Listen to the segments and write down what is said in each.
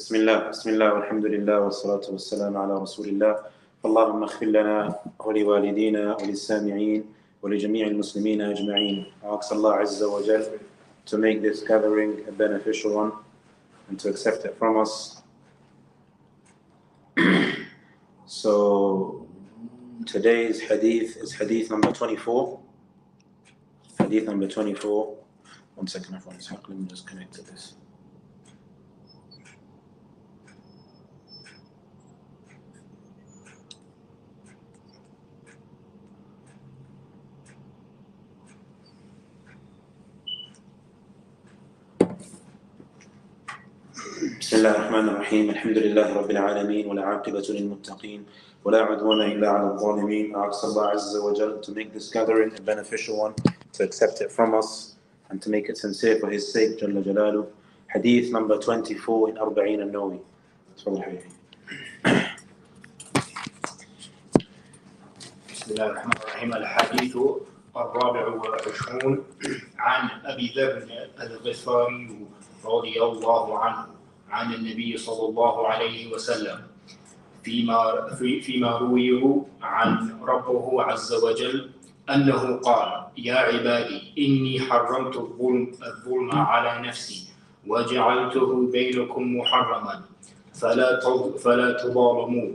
بسم الله والحمد لله والصلاة والسلام على رسول الله. اللهم اغفر لنا ولوالدينا وللسامعين ولجميع المسلمين أجمعين. I ask Allah Azza wa Jal to make this gathering a beneficial one and to accept it from us. So today's hadith is hadith number 24. Hadith number 24. One second, let me just connect to this. بسم الله الرحمن الرحيم. الحمد لله رب العالمين ولا عاقبة للمتقين ولا عدوان إلا على الظالمين. I ask Allah Azza wa Jal to make this gathering a beneficial one, to accept it from us and to make it sincere for His sake, Jalla Jalaluh. Hadith number 24 in 40 النووي. بسم الله الرحمن الرحيم. الحديث 24 عن أبي ذر الغفاري رضي الله عنه عن النبي صلى الله عليه وسلم فيما رويه عن ربه عز وجل أنه قال: يا عبادي إني حرمت الظلم على نفسي وجعلته بينكم محرما فلا تظالموا.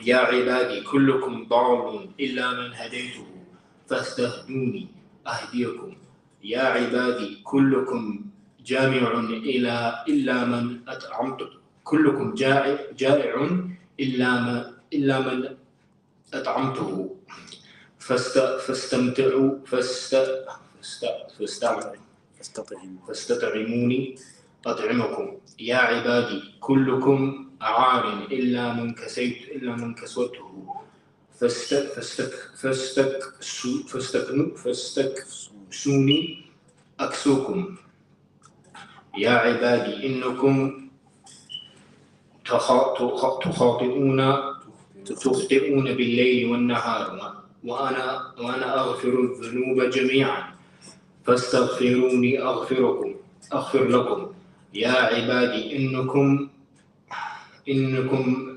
يا عبادي كلكم ضال إلا من هديته فاستهدوني أهديكم. يا عبادي كلكم جامع إلا من أطعمته، كلكم جائع إلا من أطعمته فاستطعموني أطعمكم. يا عبادي كلكم عار إلا من كسوته فاستكسوني أكسوكم. يا عبادي إنكم تخطئون بالليل والنهار وأنا أغفر الذنوب جميعا فاستغفروني أغفر لكم. يا عبادي إنكم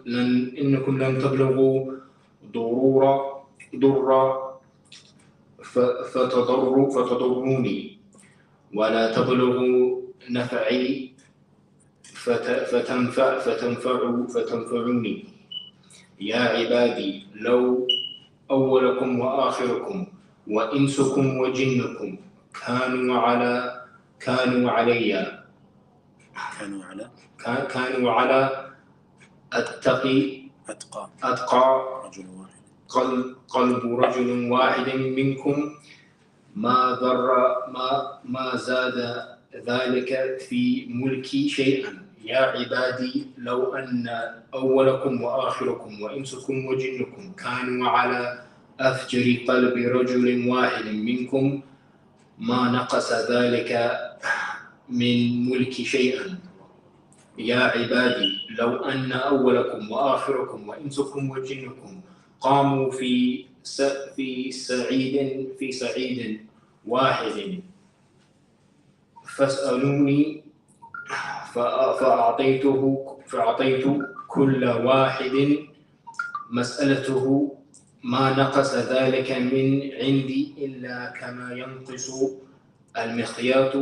لن تبلغوا ضرا فتضروني ولا تبلغوا نفعي فتنفعوني. يا عبادي لو أولكم وآخركم وإنسكم وجنكم كانوا على أتقى قلب رجل واحد منكم ما زاد ذلك في ملكي شيئا. يا عبادي لو أن أولكم وآخركم وإنسكم وجنكم كانوا على أفجر قلب رجل واحد منكم ما نقص ذلك من ملكي شيئا. يا عبادي لو أن أولكم وآخركم وإنسكم وجنكم قاموا في صعيد واحد فاسألوني فأعطيت كل واحد مسألته ما نقص ذلك من عندي إلا كما ينقص المخياط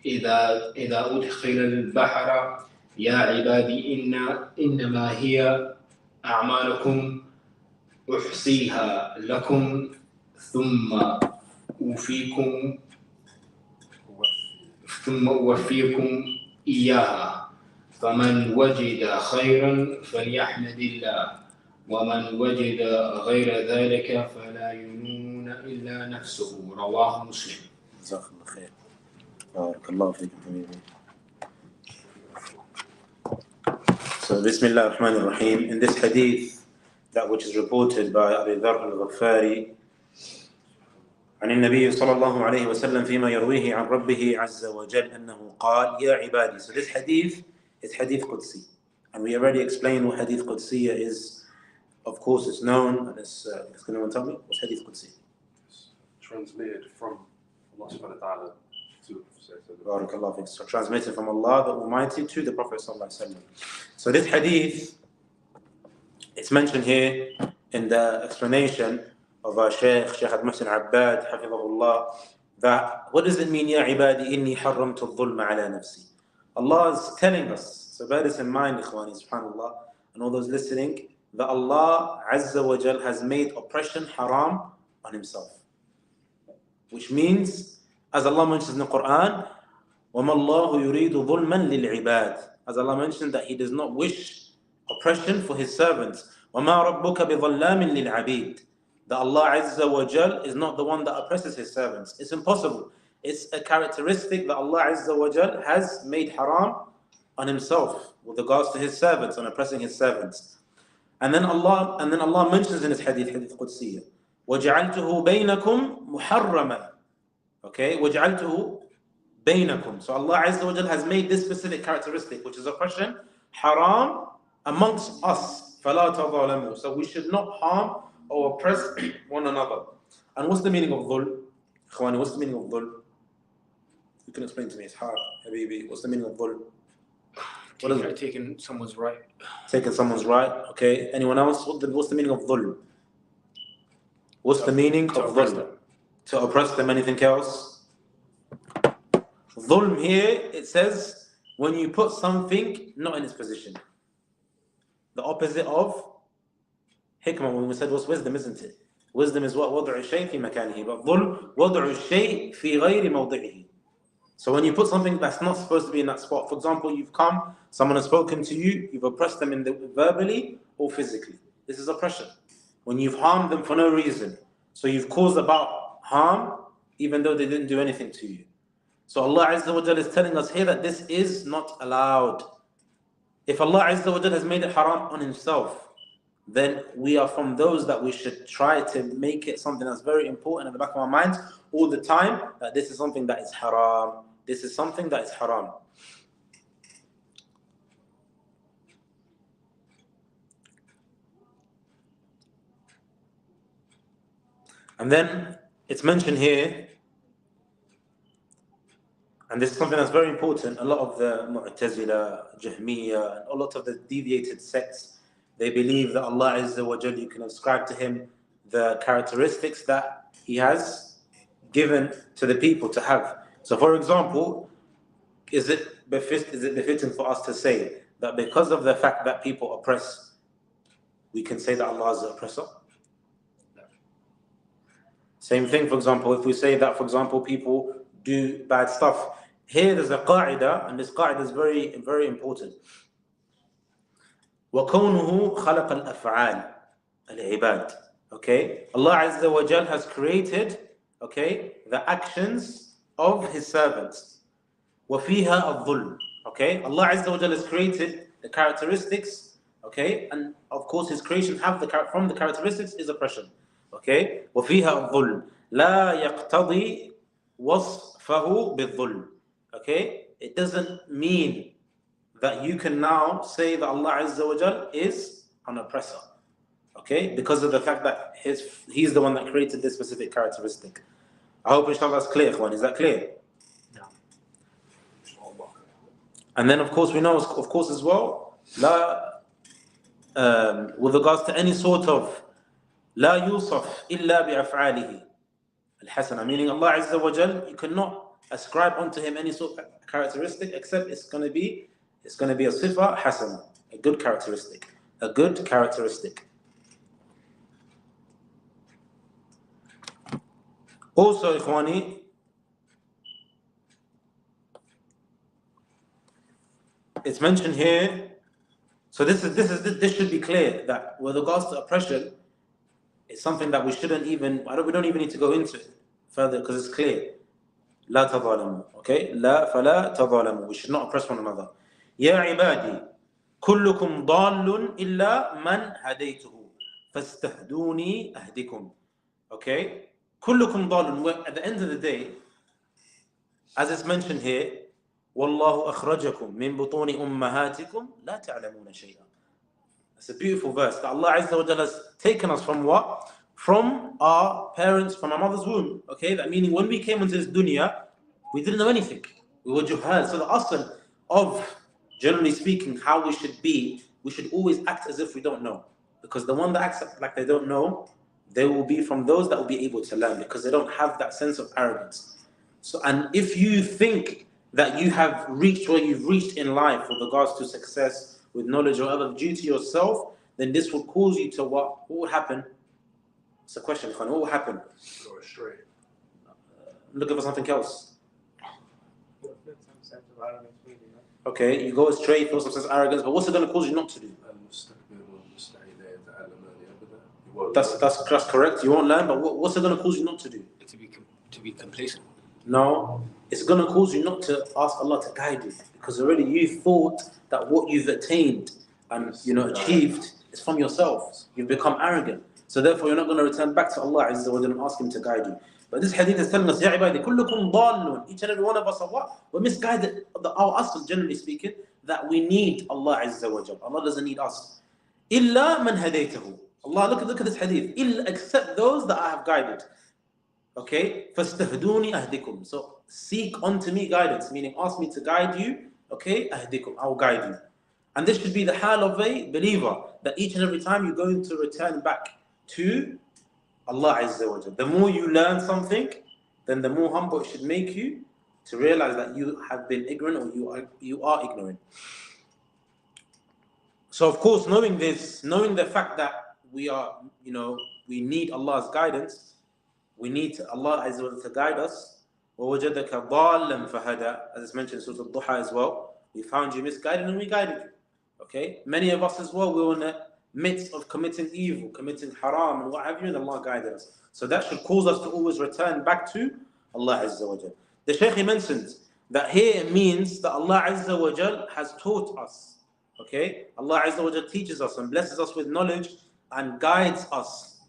إذا أدخل البحر. يا عبادي إنما هي أعمالكم أحصيها لكم ثم أوفيكم إياها. فمن وجد خيرا فليحمد الله ومن وجد غير ذلك فلا يلومن إلا نفسه. رواه مسلم. جزاك الله خير. بارك الله فيكم حبيبي. So Bismillah ar-Rahman ar-Rahim. In this hadith, that which is reported by Abu Dharr al-Ghafari عن النبي صلى الله عليه وسلم فيما يرويه عن ربه عز وجل أنه قال يا عبادي. So this hadith is hadith Qudsi, and we already explained what hadith Qudsi is. Of course it's known, and it's can anyone tell me what's hadith Qudsi? It's transmitted from Allah subhanahu wa ta'ala Barakallahu fiik. So transmitted from Allah the Almighty to the Prophet sallallahu alaihi wasallam. So this hadith, it's mentioned here in the explanation of our Shaykh Al-Muhsin Abbad, Hafidhahullah, that what does it mean, Ya ibadi inni harramtu al-dhulma ala nafsi? Allah is telling us, so bear this in mind, Ikhwani, subhanAllah, and all those listening, that Allah Azza wa Jal has made oppression haram on Himself. Which means, as Allah mentions in the Quran, وَمَا اللَّهُ يُرِيدُ ظُلْمًا لِلْعِبَادِ. As Allah mentioned that He does not wish oppression for His servants. وَمَا رَبُّكَ بِظَلَّامٍ لِلْعَبِيدِ. That Allah Azza wa Jal is not the one that oppresses His servants. It's impossible. It's a characteristic that Allah Azza wa Jal has made haram on Himself with regards to His servants, on oppressing His servants. And then Allah mentions in His hadith Qudsiyya, وَجَعَلْتُهُ بَيْنَكُمْ مُحَرَّمًا. Okay, وَجَعَلْتُهُ بَيْنَكُمْ. So Allah Azza wa Jal has made this specific characteristic, which is oppression, haram amongst us. فَلَا تَظَالَمُوا. So we should not harm or oppress one another. And what's the meaning of dhulm? Ikhwani, what's the meaning of dhulm? You can explain to me, it's hard, Habibi. What's the meaning of dhulm? What is it? Taking someone's right. Taking someone's right, okay. Anyone else? What's the meaning of dhulm? What's the meaning of dhulm? To oppress them, anything else? Dhulm here, it says, when you put something not in its position. The opposite of hikmah, when we said was wisdom, isn't it? Wisdom is what? وَضْعُ الشَّيْء فِي مَكَانِهِ. But dhulm, وَضْعُ الشَّيْء فِي غَيْرِ مَوْضِعِهِ. So when you put something that's not supposed to be in that spot, for example, you've come, someone has spoken to you, you've oppressed them verbally or physically. This is oppression. When you've harmed them for no reason. So you've caused about harm, even though they didn't do anything to you. So Allah Azza wa Jal is telling us here that this is not allowed. If Allah Azza wa Jal has made it haram on Himself, then we are from those that we should try to make it something that's very important in the back of our minds all the time, that this is something that is haram. This is something that is haram. And then it's mentioned here, and this is something that's very important, a lot of the Mu'tazila, Jahmiyyah, and a lot of the deviated sects, they believe that Allah Azza wa Jal, you can ascribe to Him the characteristics that He has given to the people to have. So for example, is it befitting for us to say that because of the fact that people oppress, we can say that Allah is the oppressor? Same thing, for example, if we say that, for example, people do bad stuff. Here there's a qa'idah, and this qa'idah is very, very important. وَكَوْنُهُ خَلَقَ الْأَفْعَالِ الْعِبَادِ. Okay? Allah Azza wa Jal has created, okay, the actions of His servants. وَفِيهَا الظُّلْمُ. Okay? Allah Azza wa Jal has created the characteristics, okay? And of course His creation from the characteristics is oppression. Okay? وَفِيهَا الظُّلْمُ لَا يَقْتَضِي وَصْفَهُ بِالظُّلْمِ. Okay? It doesn't mean that you can now say that Allah Azza wa Jal is an oppressor. Okay? Because of the fact that He's the one that created this specific characteristic. I hope inshallah that's clear, Ikhwan. Is that clear? No. And then of course we know, of course as well, with regards to any sort of لا يوصف إلا بأفعاله الحسنة, meaning Allah Azza wa Jal, you cannot ascribe unto Him any sort of characteristic except it's going to be a sifa hasana, a good characteristic. Also, Ikhwani, it's mentioned here. So this should be clear that with regards to oppression, it's something that we don't even need to go into it further because it's clear. لا تظالموا. Okay? لا فلا تظالموا. We should not oppress one another. يا عبادي كلكم ضال إلا من هديته فاستهدوني أهدكم. Okay? كلكم ضال. At the end of the day, as it's mentioned here, والله أخرجكم من بطون أمهاتكم لا تعلمون شيئا. It's a beautiful verse that Allah Azza wa Jalla has taken us from what? From our parents, from our mother's womb. Okay, that meaning when we came into this dunya, We didn't know anything. We were juhal. So the asl of, generally speaking, how we should be, we should always act as if we don't know. Because the one that acts like they don't know, they will be from those that will be able to learn, because they don't have that sense of arrogance. So, and if you think that you have reached where you've reached in life with regards to success, with knowledge or other, due to yourself, then this will cause you to what? What will happen? It's a question, Khan. What will happen? Go astray. Looking for something else. Okay, you go astray, feel some sense of arrogance, but what's it going to cause you not to do? That's correct. You won't learn, but what's it going to cause you not to do? To be complacent. No, it's going to cause you not to ask Allah to guide you, because already you thought that what you've attained and achieved is from yourself. You've become arrogant, so therefore you're not going to return back to Allah Azza wa Jalla and ask Him to guide you. But this hadith is telling us, Ya ibadi, kullukum dallun. Each and every one of us are what? We're misguided. Our asl, generally speaking, that we need Allah Azza wa Jalla. Allah doesn't need us. Illa man hadaytahu. Allah, look at this hadith. Illa, except those that I have guided. Okay? Fastahduni ahdikum. So seek unto me guidance, meaning ask me to guide you. Okay? Ahdikum. I will guide you. And this should be the hal of a believer, that each and every time you're going to return back to Allah Azza wa Jalla. The more you learn something, then the more humble it should make you to realize that you have been ignorant, or you are ignorant. So of course, knowing this, knowing the fact that we are, we need Allah's guidance, we need Allah Azza wa Jalla to guide us. وَوَجَدَكَ ضَالًّا فَهَدَى, as it's mentioned in Surah Al-Duha as well. We found you misguided and we guided you. Okay? Many of us as well, we were in the midst of committing evil, committing haram and what have you, and Allah guided us. So that should cause us to always return back to Allah Azza wa Jal. The Shaykh mentions that here it means that Allah Azza wa Jal has taught us. Okay? Allah Azza wa Jal teaches us and blesses us with knowledge and guides us.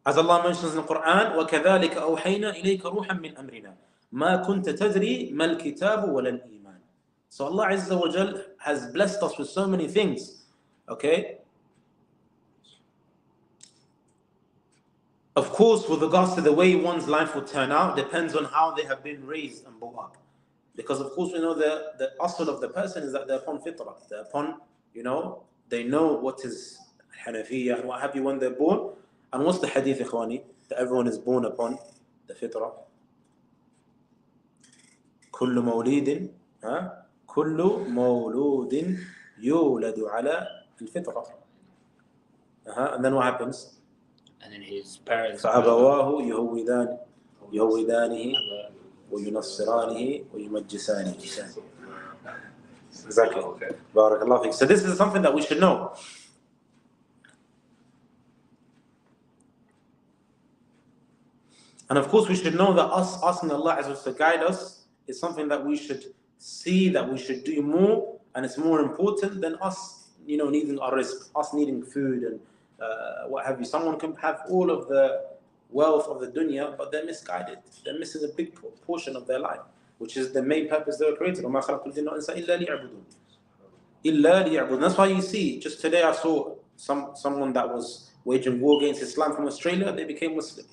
As Allah mentions in the Quran, وَكَذَلِكَ أَوْحَيْنَا إِلَيْكَ رُوحًا مِّنْ أَمْرِنَا مَا كُنْتَ تَدْرِي مَا الْكِتَابُ وَلَا الْإِيمَانُ. So Allah Azza wa Jal has blessed us with so many things. Okay? Of course, with regards to the way one's life will turn out, depends on how they have been raised and brought up. Because of course we know the asl of the person is that they're upon fitrah. They're upon, they know what is Hanafiya and what have you when they're born. And what's the hadith, ikhwani? That everyone is born upon the fitrah. كل مولود يولد على الفطرة. And then what happens? And then his parents. فأبواه يهودانه وينصرانه ويمجسانه. Exactly. Barakallahu feek. So this is something that we should know. And of course we should know that us asking Allah Azza wa Jalla to guide us is something that we should see, that we should do more, and it's more important than us, needing our rizq, us needing food and what have you. Someone can have all of the wealth of the dunya, but they're misguided. They're missing a big portion of their life, which is the main purpose they were created. وَمَا خَلَقْتُ الْجِنَّ وَالْإِنسَ إِلَّا لِيَعْبُدُونَ. That's why you see, just today I saw someone that was waging war against Islam from Australia. They became Muslim.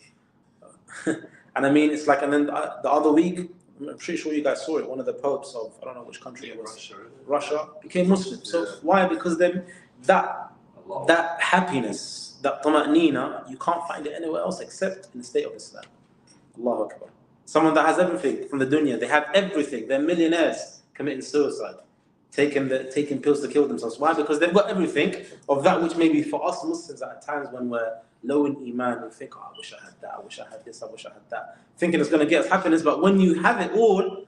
And I mean, it's like, and then the other week, I'm pretty sure you guys saw it, one of the popes of, I don't know which country it was, Russia became Muslim. So why? Because then that happiness, that tama'nina, you can't find it anywhere else except in the state of Islam. Allahu Akbar. Someone that has everything from the dunya, they have everything, they're millionaires, committing suicide, taking pills to kill themselves. Why? Because they've got everything of that which maybe for us Muslims at times when we're low in iman, we think, I wish I had that, I wish I had this, I wish I had that, thinking it's going to get us happiness. But when you have it all,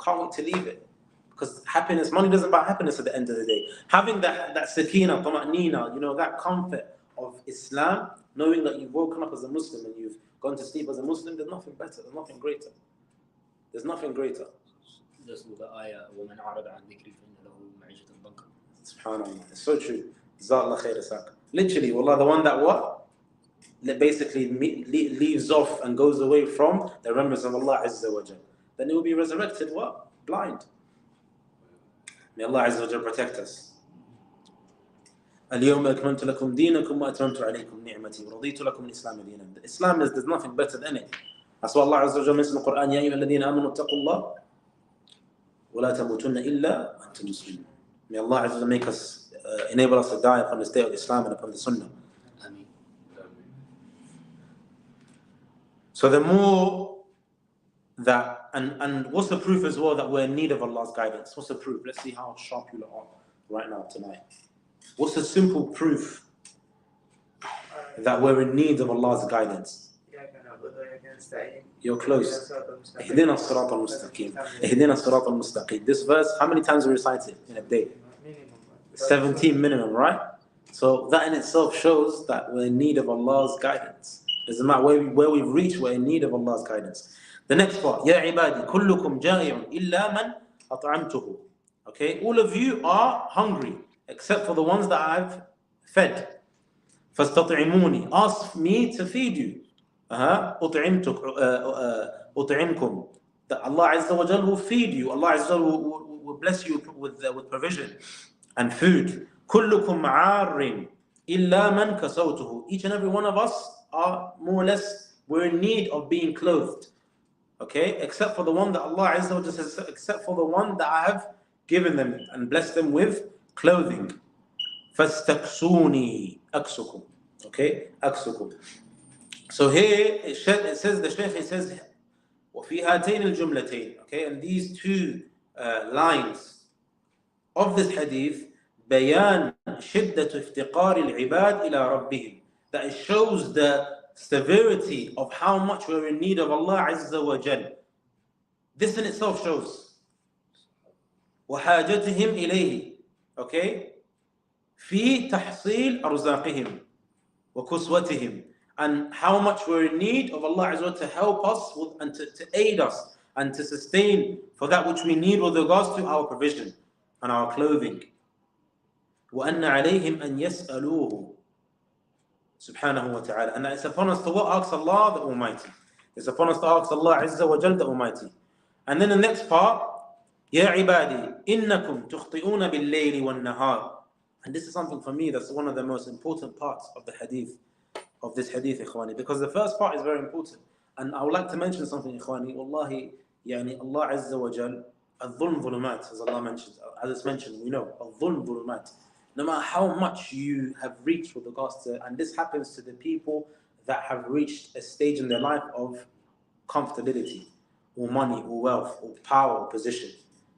can't wait to leave it. Because happiness, money doesn't buy happiness at the end of the day. Having that sakina, tama'nina, that comfort of Islam, knowing that you've woken up as a Muslim and you've gone to sleep as a Muslim, there's nothing better, there's nothing greater. There's nothing greater. That's the ayah, وَمَنْ عَرَضَ عَنْ ذِكْرِي فَإِنَّ لَهُ مَعِيشَةً ضَنْكًا. SubhanAllah. It's so true. Jazakallah khair Isaac. Literally, wallah, the one that that basically leaves off and goes away from the remembrance of Allah Azza wa Jal, then he will be resurrected blind. May Allah Azza wa Jal protect us. اليوم أكملت لكم دينكم وأتممت عليكم نعمتي ورضيت لكم الإسلام دينا. Islam there's nothing better than it. That's why Allah Azza wa Jalla mentions in the Quran, يَا أَيُّهَا الَّذِينَ آمَنُوا اتَّقُوا اللَّهَ وَلَا تَمُوتُنَّ إِلَّا وَأَنْتُمْ مُسْلِمُونَ. May Allah Azza wa Jalla make us, enable us to die upon the state of Islam and upon the Sunnah. Ameen. So the more that, and what's the proof as well that we're in need of Allah's guidance? What's the proof? Let's see how sharp you are right now tonight. What's the simple proof that we're in need of Allah's guidance? You're close. اهدنا الصراط المستقيم. اهدنا الصراط المستقيم. This verse, how many times we recite it in a day? 17 minimum, right? So that in itself shows that we're in need of Allah's guidance. Doesn't matter where we've reached, we're in need of Allah's guidance. The next part, يا عبادي كلكم جائع إلا من أطعمته. Okay, all of you are hungry except for the ones that I've fed. فاستطعموني. Ask me to feed you. أطعمكم. That Allah Azza wa Jal will feed you. Allah Azza wa Jal will bless you with provision and food. كلكم عار إلا من كسوته. Each and every one of us are more or less, we're in need of being clothed. Okay, except for the one that Allah Azza wa Jal says, except for the one that I have given them and blessed them with clothing. فاستكسوني أكسكم. Okay, أكسكم. So here it says, the Shaykh, it says وفي هاتين الجملتين. Okay, and these two lines of this hadith, بيان شدة افتقار العباد إلى ربهم. That it shows the severity of how much we're in need of Allah Azza wa Jal. This in itself shows وحاجتهم إليه. Okay, في تحصيل أرزاقهم وكسوتهم, and how much we're in need of Allah Azza wa Jal to help us with, and to aid us and to sustain for that which we need with regards to our provision and our clothing. وأن عليهم أن يسألوه سبحانه وتعالى. And it's upon us to ask Allah the Almighty. It's upon us to ask Allah Azza wa Jal the Almighty. And then the next part, يا عبادي إنكم تخطئون بالليل والنهار. And this is something for me that's one of the most important parts of the hadith, of this hadith, ikhwani, because the first part is very important. And I would like to mention something, ikhwani. Wallahi, yani Allah Azza wa Jal, al-dhulm dhulumat, as Allah mentions, as it's mentioned, we know, al-dhulm dhulumat. No matter how much you have reached with regards to, and this happens to the people that have reached a stage in their life of comfortability, or money, or wealth, or power, or position,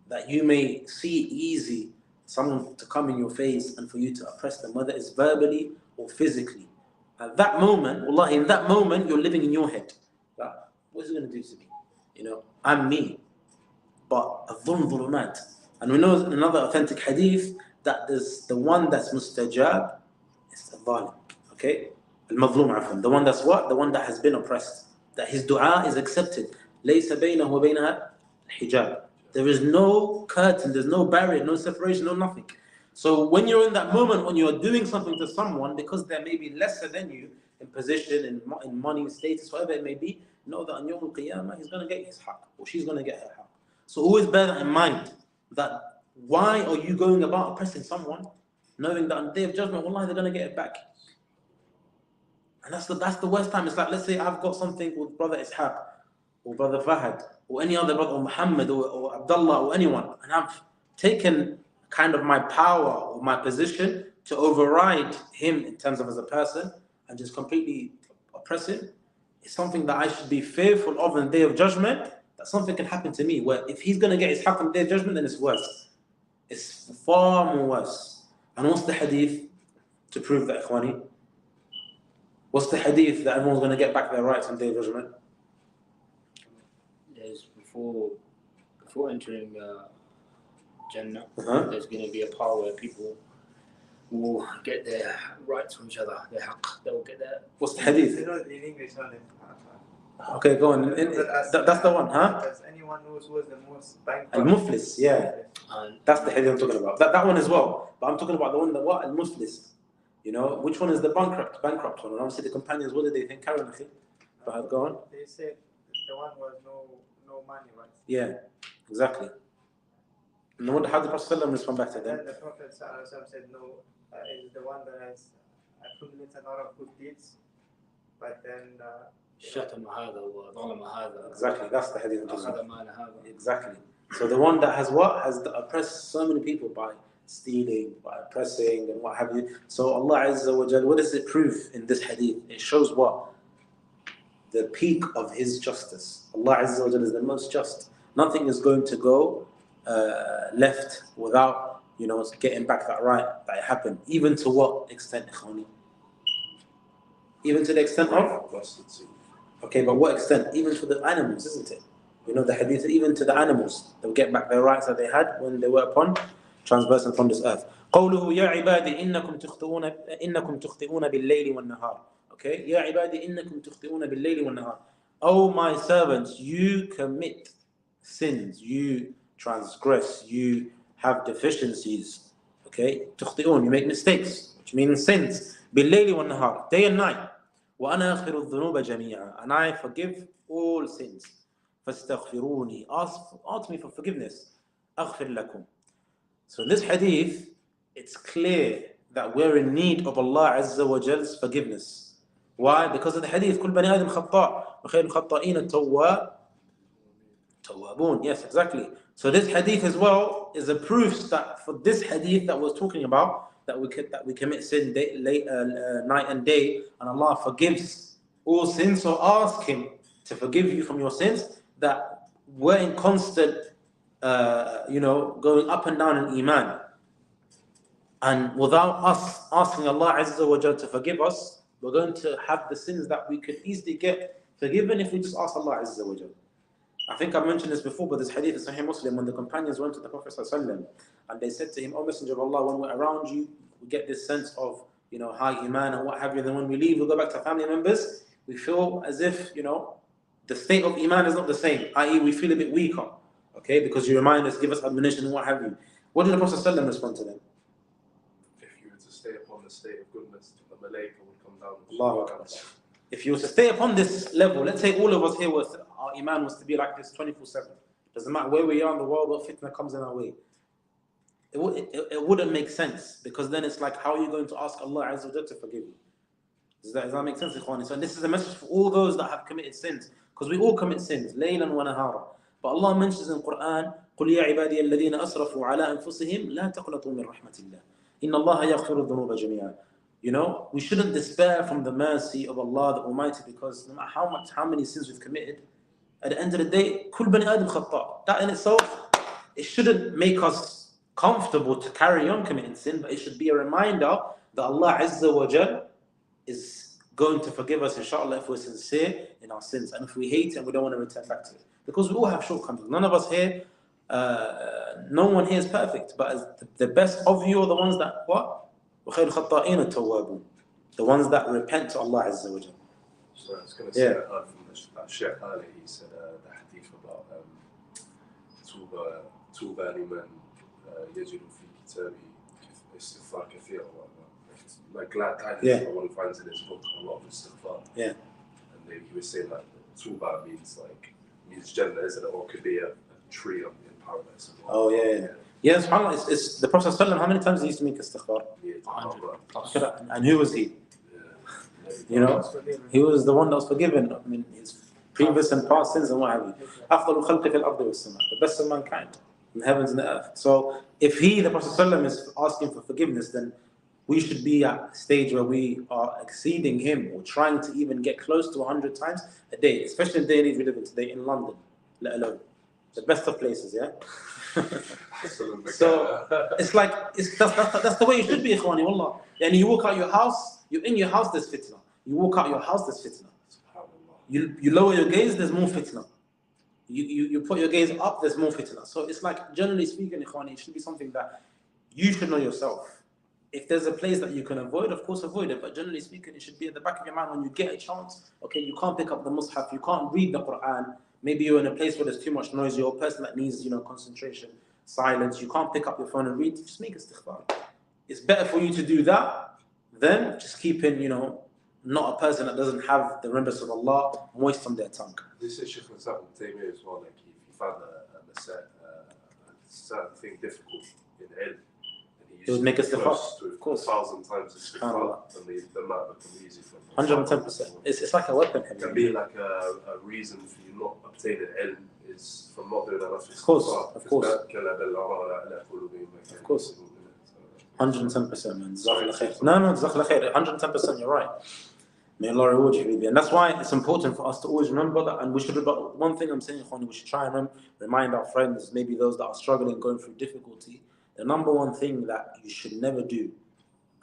that you may see easy someone to come in your face and for you to oppress them, whether it's verbally or physically. At that moment, wallahi, in that moment, you're living in your head. Like, what's he going to do to me? You know, I'm me. But al-dhulm dhulumat. And we know in another authentic hadith that there's the one that's mustajab is al-dhalim. Okay? Al-madhlum afwan. The one that's what? The one that has been oppressed. That his dua is accepted. لَيْسَ بَيْنَهُ وَبَيْنَهَا الْحِجَابِ. There is no curtain, there's no barrier, no separation, no nothing. So when you're in that moment, when you're doing something to someone, because they may be lesser than you in position, in money, status, whatever it may be, know that on Yawm al-Qiyamah, he's going to get his haqq, or she's going to get her haqq. So always bear that in mind, that why are you going about oppressing someone, knowing that on the Day of Judgment, wallahi, they're going to get it back. And that's the worst time. It's like, let's say I've got something with Brother Ishaq, or Brother Fahad, or any other brother, or Muhammad, or Abdullah, or anyone, and I've taken kind of my power or my position to override him in terms of as a person and just completely oppress him. It's something that I should be fearful of in the Day of Judgment, that something can happen to me, where if he's going to get his haqq on the Day of Judgment, then it's worse. It's far more worse. And what's the hadith to prove that, ikhwani? What's the hadith that everyone's going to get back their rights on the Day of Judgment? There's before entering Jannah, there's going to be a part where people will get their rights from each other, their haqq. They will get their. What's the hadith? In English only. Okay, go on. That's the one, huh? Does anyone knows who is the most bankrupt? Al-Muflis, yeah. That's the hadith I'm talking about. That one as well. But I'm talking about the one that what? Al-Muflis. You know, which one is the bankrupt one? And obviously the companions, what did they think? Karen, go on. They said the one was no money, right? Yeah, exactly. And how did Prophet respond back to them? Then the Prophet said, no, is the one that has accumulated a lot of good deeds, but then شتم هذا وظلم هذا. Exactly, that's the hadith. أخذ مال هذا. Exactly. So the one that has what? Has oppressed so many people by stealing, by oppressing and what have you. So Allah Azza wa Jal, what does it prove in this hadith? It shows what? The peak of His justice. Allah Azza wa Jal is the most just. Nothing is going to go left without, getting back that right that it happened. Even to what extent, Ikhwani? Even to the extent of? Okay, but what extent? Even to the animals, isn't it? The hadith, even to the animals, they'll get back their rights that they had when they were upon transversing from this earth. قوله يا عبادي إنكم تخطئون بالليل والنهار. Okay, يا عبادي إنكم تخطئون بالليل والنهار. Oh my servants, you commit sins, you transgress, you have deficiencies. Okay, تخطئون, you make mistakes, which means sins. بالليل والنهار, day and night. وأنا أغفر الذنوب جميعا, and I forgive all sins. فاستغفروني, ask me for forgiveness. أغفر لكم. So in this hadith, it's clear that we're in need of Allah Azza wa Jal's forgiveness. Why? Because of the hadith, كل بني آدم خطاء وخير الخطائين توابون. Yes, exactly. So this hadith as well is a proof that for this hadith that we're talking about, that we commit sin night and day, and Allah forgives all sins. So ask Him to forgive you from your sins. That we're in constant, going up and down in Iman. And without us asking Allah Azza wa Jal to forgive us, we're going to have the sins that we could easily get forgiven if we just ask Allah Azza wa Jal. I think I mentioned this before, but this hadith is Sahih Muslim, when the companions went to the Prophet ﷺ, and they said to him, O Messenger of Allah, when we're around you, we get this sense of, high Iman and what have you. Then when we leave, we go back to family members, we feel as if, the state of Iman is not the same, i.e. we feel a bit weaker, okay, because you remind us, give us admonition and what have you. What did the Prophet ﷺ respond to them? If you were to stay upon the state of goodness, the Malaika would come down. Allahu Akbar. If you were to stay upon this level, let's say all of us here, our Iman was to be like this 24/7. Doesn't matter where we are in the world, what fitna comes in our way. It wouldn't make sense, because then it's like, how are you going to ask Allah Azza wa Jalla to forgive you? Does that make sense, Ikhwani? So this is a message for all those that have committed sins, because we all commit sins, laylan wa nahara. But Allah mentions in Quran, قُلْ يَا عِبَادِيَ الَّذِينَ أَسْرَفُوا عَلَىٰ أَنفُسِهِمْ لَا تَقْنَطُوا مِنْ رَحْمَةِ اللَّهِ إِنَّ اللَّهَ يَغْفِرُ الذُّنُوبَ جَمِيعًا. We shouldn't despair from the mercy of Allah the Almighty, because no matter how many sins we've committed, at the end of the day, كل بني آدم خطاء. That in itself, it shouldn't make us comfortable to carry on committing sin, but it should be a reminder that Allah Azza wa Jal is going to forgive us, inshallah, if we're sincere in our sins, and if we hate it and we don't want to return back to it. Because we all have shortcomings. None of us here, no one here is perfect, but as the best of you are the ones that, what? وَخَيْرُ الْخَطَّائِينَ التَّوَّابُونَ, the ones that repent to Allah Azza wa Jal. So I was going to say, I heard from the Sheikh Ali, he said the hadith about توبى لمن يجد في كتابه استغفار كثير, like glad tidings for one who finds in his book a lot of istighfar. Yeah. And he was saying that Tuba means Jannah, isn't it? Or could be a tree in paradise as well. Oh yeah. Yeah, subhanAllah, it's the Prophet ﷺ, how many times he used to make istighfar? 100. And who was he? He was the one that was forgiven. I mean, his previous and past sins and what have you. أفضل الخلق في الأرض والسماء, the best of mankind in the heavens and the earth. So if the Prophet ﷺ is asking for forgiveness, then we should be at a stage where we are exceeding him, or trying to even get close to 100 times a day, especially in the day and age we live in today in London, let alone. The best of places, yeah? So it's like, that's the way it should be, Ikhwani, wallah. And you walk out your house, you're in your house, there's fitna. You walk out your house, there's fitna. You lower your gaze, there's more fitna. You put your gaze up, there's more fitna. So it's like, generally speaking, Ikhwani, it should be something that you should know yourself. If there's a place that you can avoid, of course avoid it. But generally speaking, it should be at the back of your mind when you get a chance. Okay, you can't pick up the Mus'haf, you can't read the Quran. Maybe you're in a place where there's too much noise, you're a person that needs, concentration, silence. You can't pick up your phone and read. Just make istighfar. It's better for you to do that than just keeping, not a person that doesn't have the remembrance of Allah moist on their tongue. This is Shaykh al-Islam Taymiyyah as well. Like if he found a certain thing difficult in ilm, and he It would make us close istighfar. to Of course. 1,000 times istighfar, and the matter become easy for them. 110%. It's like a weapon. It can be like a reason for you not obtaining ilm is from not doing enough istighfar. Of course. Of course. 110%, man. Jazakallah khair. No, jazakallah khair. 110%, you're right. May Allah reward you, Habibi. And that's why it's important for us to always remember that. And we should, one thing I'm saying, we should try and remind our friends, maybe those that are struggling, going through difficulty, the number one thing that you should never do,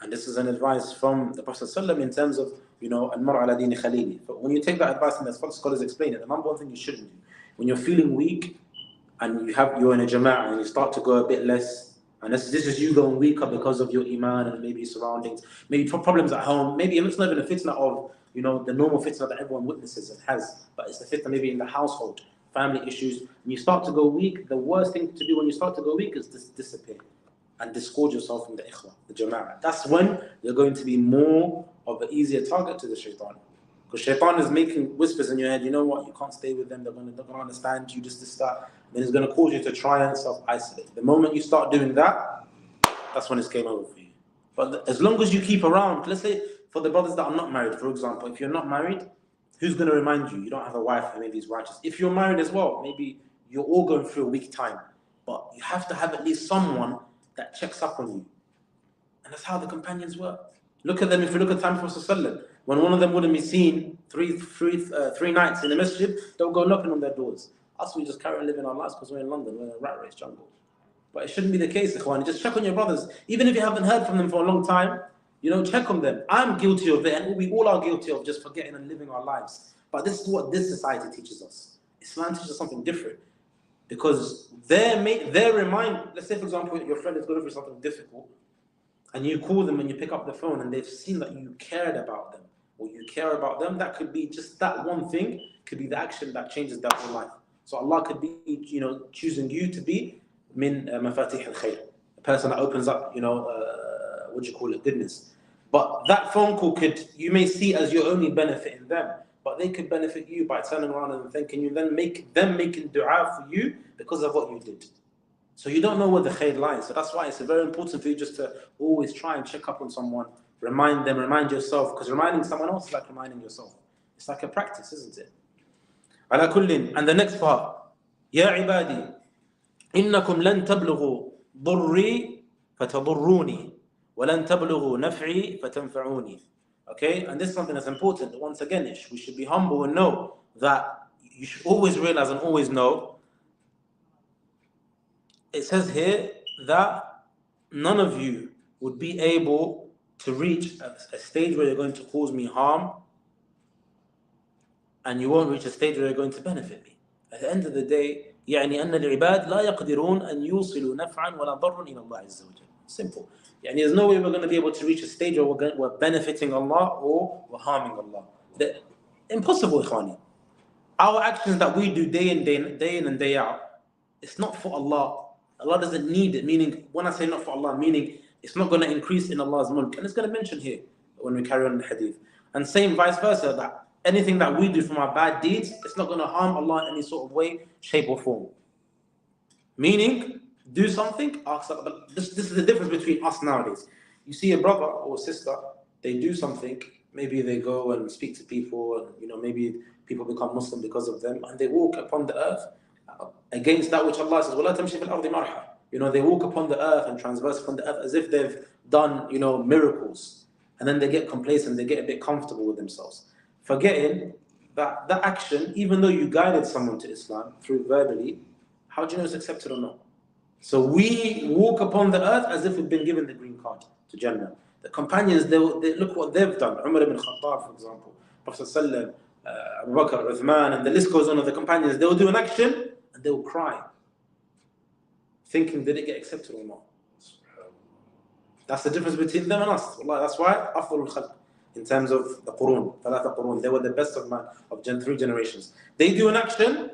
and this is an advice from the Prophet ﷺ in terms of, al-mar' ala dini khalili. But when you take that advice, and as scholars explain it, the number one thing you shouldn't do, when you're feeling weak and you're in a jama'ah and you start to go a bit less, and this is you going weaker because of your iman and maybe surroundings, maybe problems at home, maybe it's not even a fitna of, the normal fitna that everyone witnesses and has, but it's the fitna maybe in the household, family issues, and you start to go weak. The worst thing to do when you start to go weak is just disappear and disgorge yourself from the ikhwah, the jama'ah. That's when you're going to be more of an easier target to the shaitan. Because shaitan is making whispers in your head, you know what, you can't stay with them, they're going to understand you, just this, that. Then it's going to cause you to try and self-isolate. The moment you start doing that, that's when it's game over for you. But as long as you keep around, let's say for the brothers that are not married, for example, if you're not married, who's going to remind you? You don't have a wife who maybe is righteous. If you're married as well, maybe you're all going through a weak time. But you have to have at least someone that checks up on you. And that's how the companions were. Look at them, if you look at the time of Prophet, when one of them wouldn't be seen three nights in the masjid, they'll go knocking on their doors. Us, we just carry on living our lives because we're in London, we're in a rat race jungle. But it shouldn't be the case, ikhwan. Just check on your brothers. Even if you haven't heard from them for a long time, check on them. I'm guilty of it, and we all are guilty of just forgetting and living our lives. But this is what this society teaches us. Islam teaches us something different. Because let's say, for example, your friend is going through something difficult, and you call them and you pick up the phone and they've seen that you cared about them, or you care about them, that could be just that one thing, could be the action that changes their whole life. So Allah could be, choosing you to be min mafatih al-khair, a person that opens up, goodness. But that phone call you may see as you're only benefiting them, but they could benefit you by turning around and thanking you, then make them making dua for you because of what you did. So you don't know where the khair lies. So that's why it's very important for you just to always try and check up on someone, remind them, remind yourself, because reminding someone else is like reminding yourself. It's like a practice, isn't it? على كل. And the next part, يا عبادي إنكم لن تبلغوا ضري فتضروني ولن تبلغوا نفعي فتنفعوني. Okay, and this is something that's important. Once again, we should be humble and know that you should always realize and always know. It says here that none of you would be able to reach a stage where you're going to cause me harm, and you won't reach a stage where you're going to benefit me. At the end of the day, يعني أن العباد لا يقدرون أن يوصلوا نفعا ولا ضرا إلى الله عز وجل. Simple. There's no way we're going to be able to reach a stage where we're benefiting Allah or we're harming Allah. Impossible, ikhwani. Our actions that we do day in and day out, it's not for Allah. Allah doesn't need it. Meaning, when I say not for Allah, meaning it's not going to increase in Allah's mulk. And it's going to mention here when we carry on the hadith. And same vice versa, that anything that we do from our bad deeds, it's not going to harm Allah in any sort of way, shape or form. Meaning, do something, ask Allah. This is the difference between us nowadays. You see a brother or sister, they do something, maybe they go and speak to people, and maybe people become Muslim because of them, and they walk upon the earth against that which Allah says, وَلَا تَمْشِ فِي الْأَرْضِ مَرْحًا. They walk upon the earth and transverse upon the earth as if they've done, miracles. And then they get complacent, they get a bit comfortable with themselves. Forgetting that that action, even though you guided someone to Islam through verbally, how do you know it's accepted or not? So we walk upon the earth as if we've been given the green card to Jannah. The companions, they look what they've done. Umar ibn Khattab, for example, Prophet Sallallahu Abu Bakr, Uthman, and the list goes on of the companions. They will do an action and they will cry, thinking, did it get accepted or not? That's the difference between them and us. Wallah, that's why أفضل الخلق in terms of the Qurun, ثلاثة قرون, they were the best of three generations. They do an action,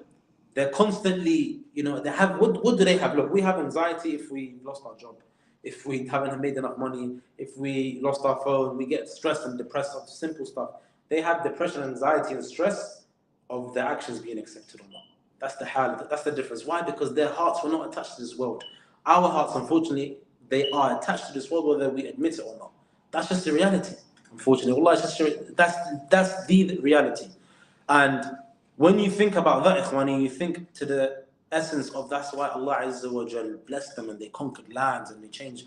they're constantly, they have, what do they have? Look, we have anxiety if we lost our job, if we haven't made enough money, if we lost our phone, we get stressed and depressed of simple stuff. They have depression, anxiety, and stress of their actions being accepted or not. That's the hal, that's the difference. Why? Because their hearts were not attached to this world. Our hearts, unfortunately, they are attached to this world whether we admit it or not. That's just the reality, unfortunately. Allah, that's the reality. And when you think about that, ikhwani, you think to the essence of that's why Allah Azza wa Jal blessed them and they conquered lands and they changed.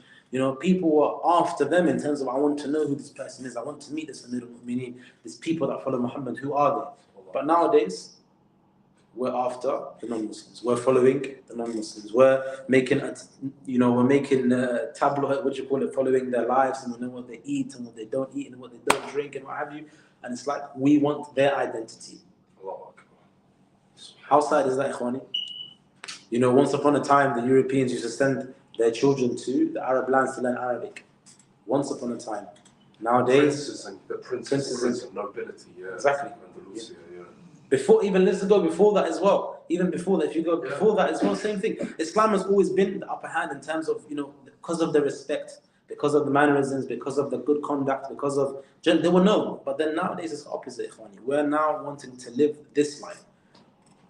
People were after them in terms of, I want to know who this person is. I want to meet this Amir al-Mu'mineen, these people that follow Muhammad. Who are they? But nowadays, we're after the non-Muslims. We're following the non-Muslims. We're making, tabloid, what do you call it, following their lives, and we know what they eat and what they don't eat and what they don't drink and what have you. And it's like we want their identity. How sad is that, ikhwani? Once upon a time, the Europeans used to send their children to the Arab lands to learn Arabic. Once upon a time. Nowadays, princes of nobility, yeah. Exactly. Andalusia, yeah. Let's go before that as well. Even before that, if you go before that as well, same thing. Islam has always been the upper hand in terms of, because of the respect, because of the mannerisms, because of the good conduct, because of, they were known. But then nowadays it's the opposite, ikhwani. We're now wanting to live this life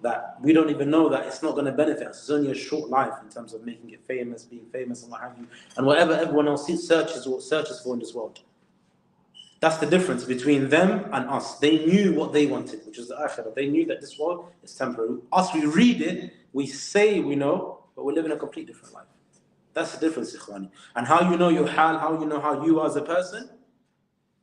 that we don't even know that it's not going to benefit us. It's only a short life in terms of making it famous, being famous and what have you. And whatever everyone else searches for in this world. That's the difference between them and us. They knew what they wanted, which was the akhirah. They knew that this world is temporary. Us, we read it, we say we know, but we're living a complete different life. That's the difference, ikhwani. And how you know your hal, how you know how you are as a person,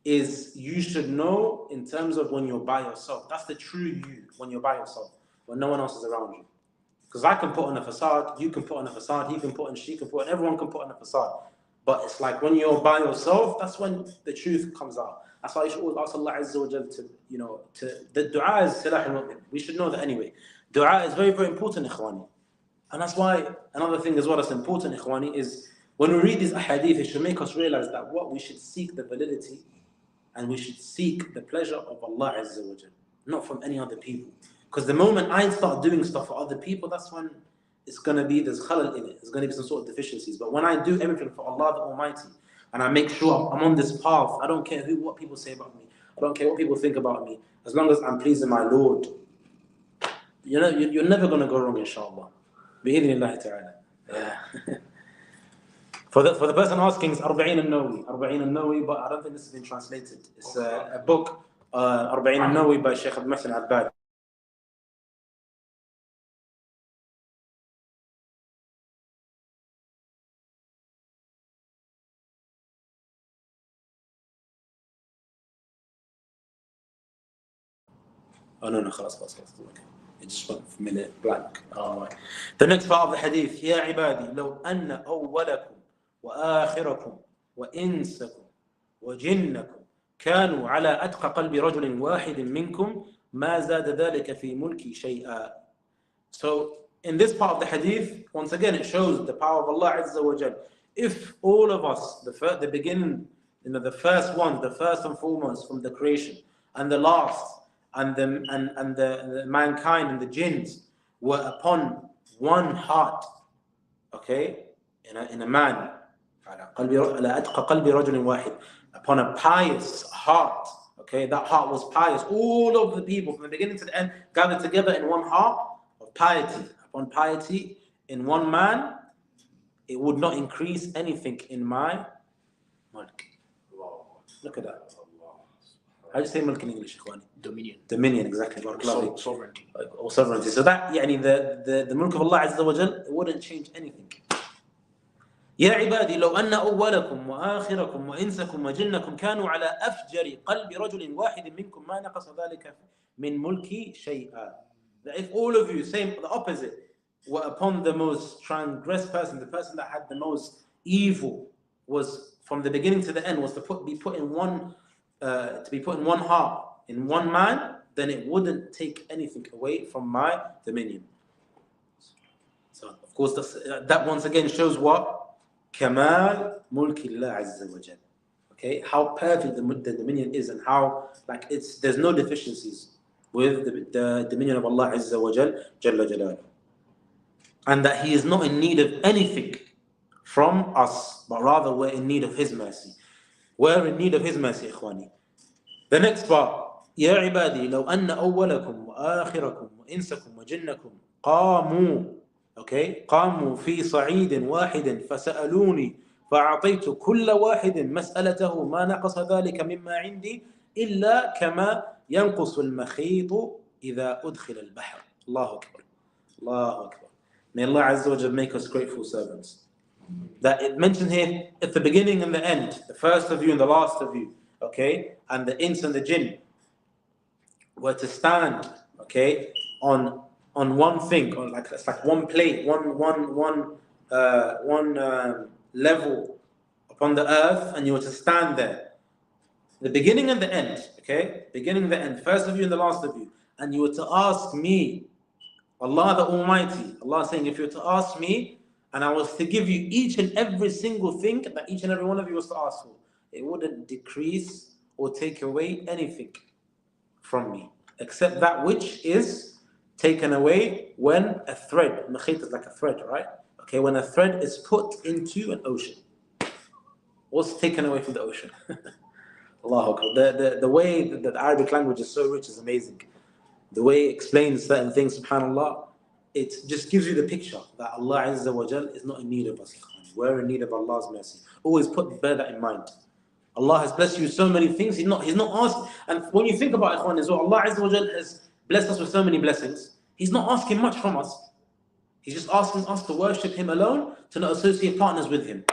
is you should know in terms of when you're by yourself. That's the true you, when you're by yourself, when no one else is around you. Because I can put on a facade, you can put on a facade, he can put on, she can put on, everyone can put on a facade. But it's like when you're by yourself, that's when the truth comes out. That's why you should always ask Allah Azza wa Jal the dua is silah al-mu'min. We should know that anyway. Dua is very, very important, ikhwani. And that's why another thing as well that's important, ikhwani, is when we read these ahadith, it should make us realize that we should seek the validity and we should seek the pleasure of Allah Azza wa Jal, not from any other people. Because the moment I start doing stuff for other people, that's when it's going to be, there's khalal in it. There's going to be some sort of deficiencies. But when I do everything for Allah the Almighty, and I make sure I'm on this path, I don't care what people say about me. I don't care what people think about me. As long as I'm pleasing my Lord, you're never going to go wrong, inshallah. Bi-idhnillahi ta'ala. Yeah. For the person asking, it's Arba'in al-Nawawi, but I don't think this has been translated. It's a book, Arba'in al-Nawawi by Sheikh Al-Muhsin Al-Badi. Oh no, خلاص. It just went for a minute blank. Right. The next part of the hadith. يا عبادي لو أن أولكم وآخركم وإنسكم وجنكم كانوا على أتقى قلب رجل واحد منكم ما زاد ذلك في ملكي شيئا. So in this part of the hadith, once again it shows the power of Allah Azza wa Jal. If all of us, the beginning, the first one, the first and foremost from the creation, and the last, and the mankind and the jinns were upon one heart, okay, in a man, upon a pious heart, okay, that heart was pious. All of the people from the beginning to the end gathered together in one heart of piety. Upon piety in one man, it would not increase anything in my mulk. Look at that. How do you say mulk in English, ikhwani? Dominion, exactly. Sovereignty. Or sovereignty. So that, the mulk of Allah Azza wa Jal, it wouldn't change anything. يا عبادي لو أن أولكم وآخركم وإنسكم وجنكم كانوا على أفجر قلب رجل واحد منكم ما نقص ذلك من ملكي شيئا. That if all of you, same, the opposite, were upon the most transgressed person, the person that had the most evil, was from the beginning to the end, was to be put in one heart, in one man, then it wouldn't take anything away from my dominion. So, of course, that once again shows what? Kamal mulkillah azza wa jal. Okay, how perfect the dominion is, and how there's no deficiencies with the dominion of Allah azza wa jal, jalla jalaluhu. And that He is not in need of anything from us, but rather we're in need of His mercy. We're in need of His mercy, ikhwani. The next part. يا عبادي لو أن أولكم وآخركم وإنسكم وجنكم قاموا في صعيد واحد فسألوني فأعطيت كل واحد مسألته ما نقص ذلك مما عندي إلا كما ينقص المخيط إذا أدخل البحر. الله أكبر. Allah Akbar. May Allah Azza wa Jalla make us grateful servants. That it mentioned here at the beginning and the end, the first of you and the last of you, okay, and the ins and the jinn were to stand, okay, on one thing, on like it's like one plate, one level upon the earth, and you were to stand there. The beginning and the end, okay, beginning and the end, first of you and the last of you, and you were to ask me, Allah the Almighty, Allah saying, if you were to ask me, and I was to give you each and every single thing that each and every one of you was to ask for, it wouldn't decrease or take away anything from me, except that which is taken away when a thread, makhit is like a thread, right? Okay, when a thread is put into an ocean. What's taken away from the ocean? Allahu Akbar. The way that the Arabic language is so rich is amazing. The way it explains certain things, subhanAllah, it just gives you the picture that Allah Azza wa Jal is not in need of us. We're in need of Allah's mercy. Always bear that in mind. Allah has blessed you with so many things. He's not asking. And when you think about it, as well, Allah Azza wa Jal has blessed us with so many blessings. He's not asking much from us. He's just asking us to worship Him alone, to not associate partners with Him.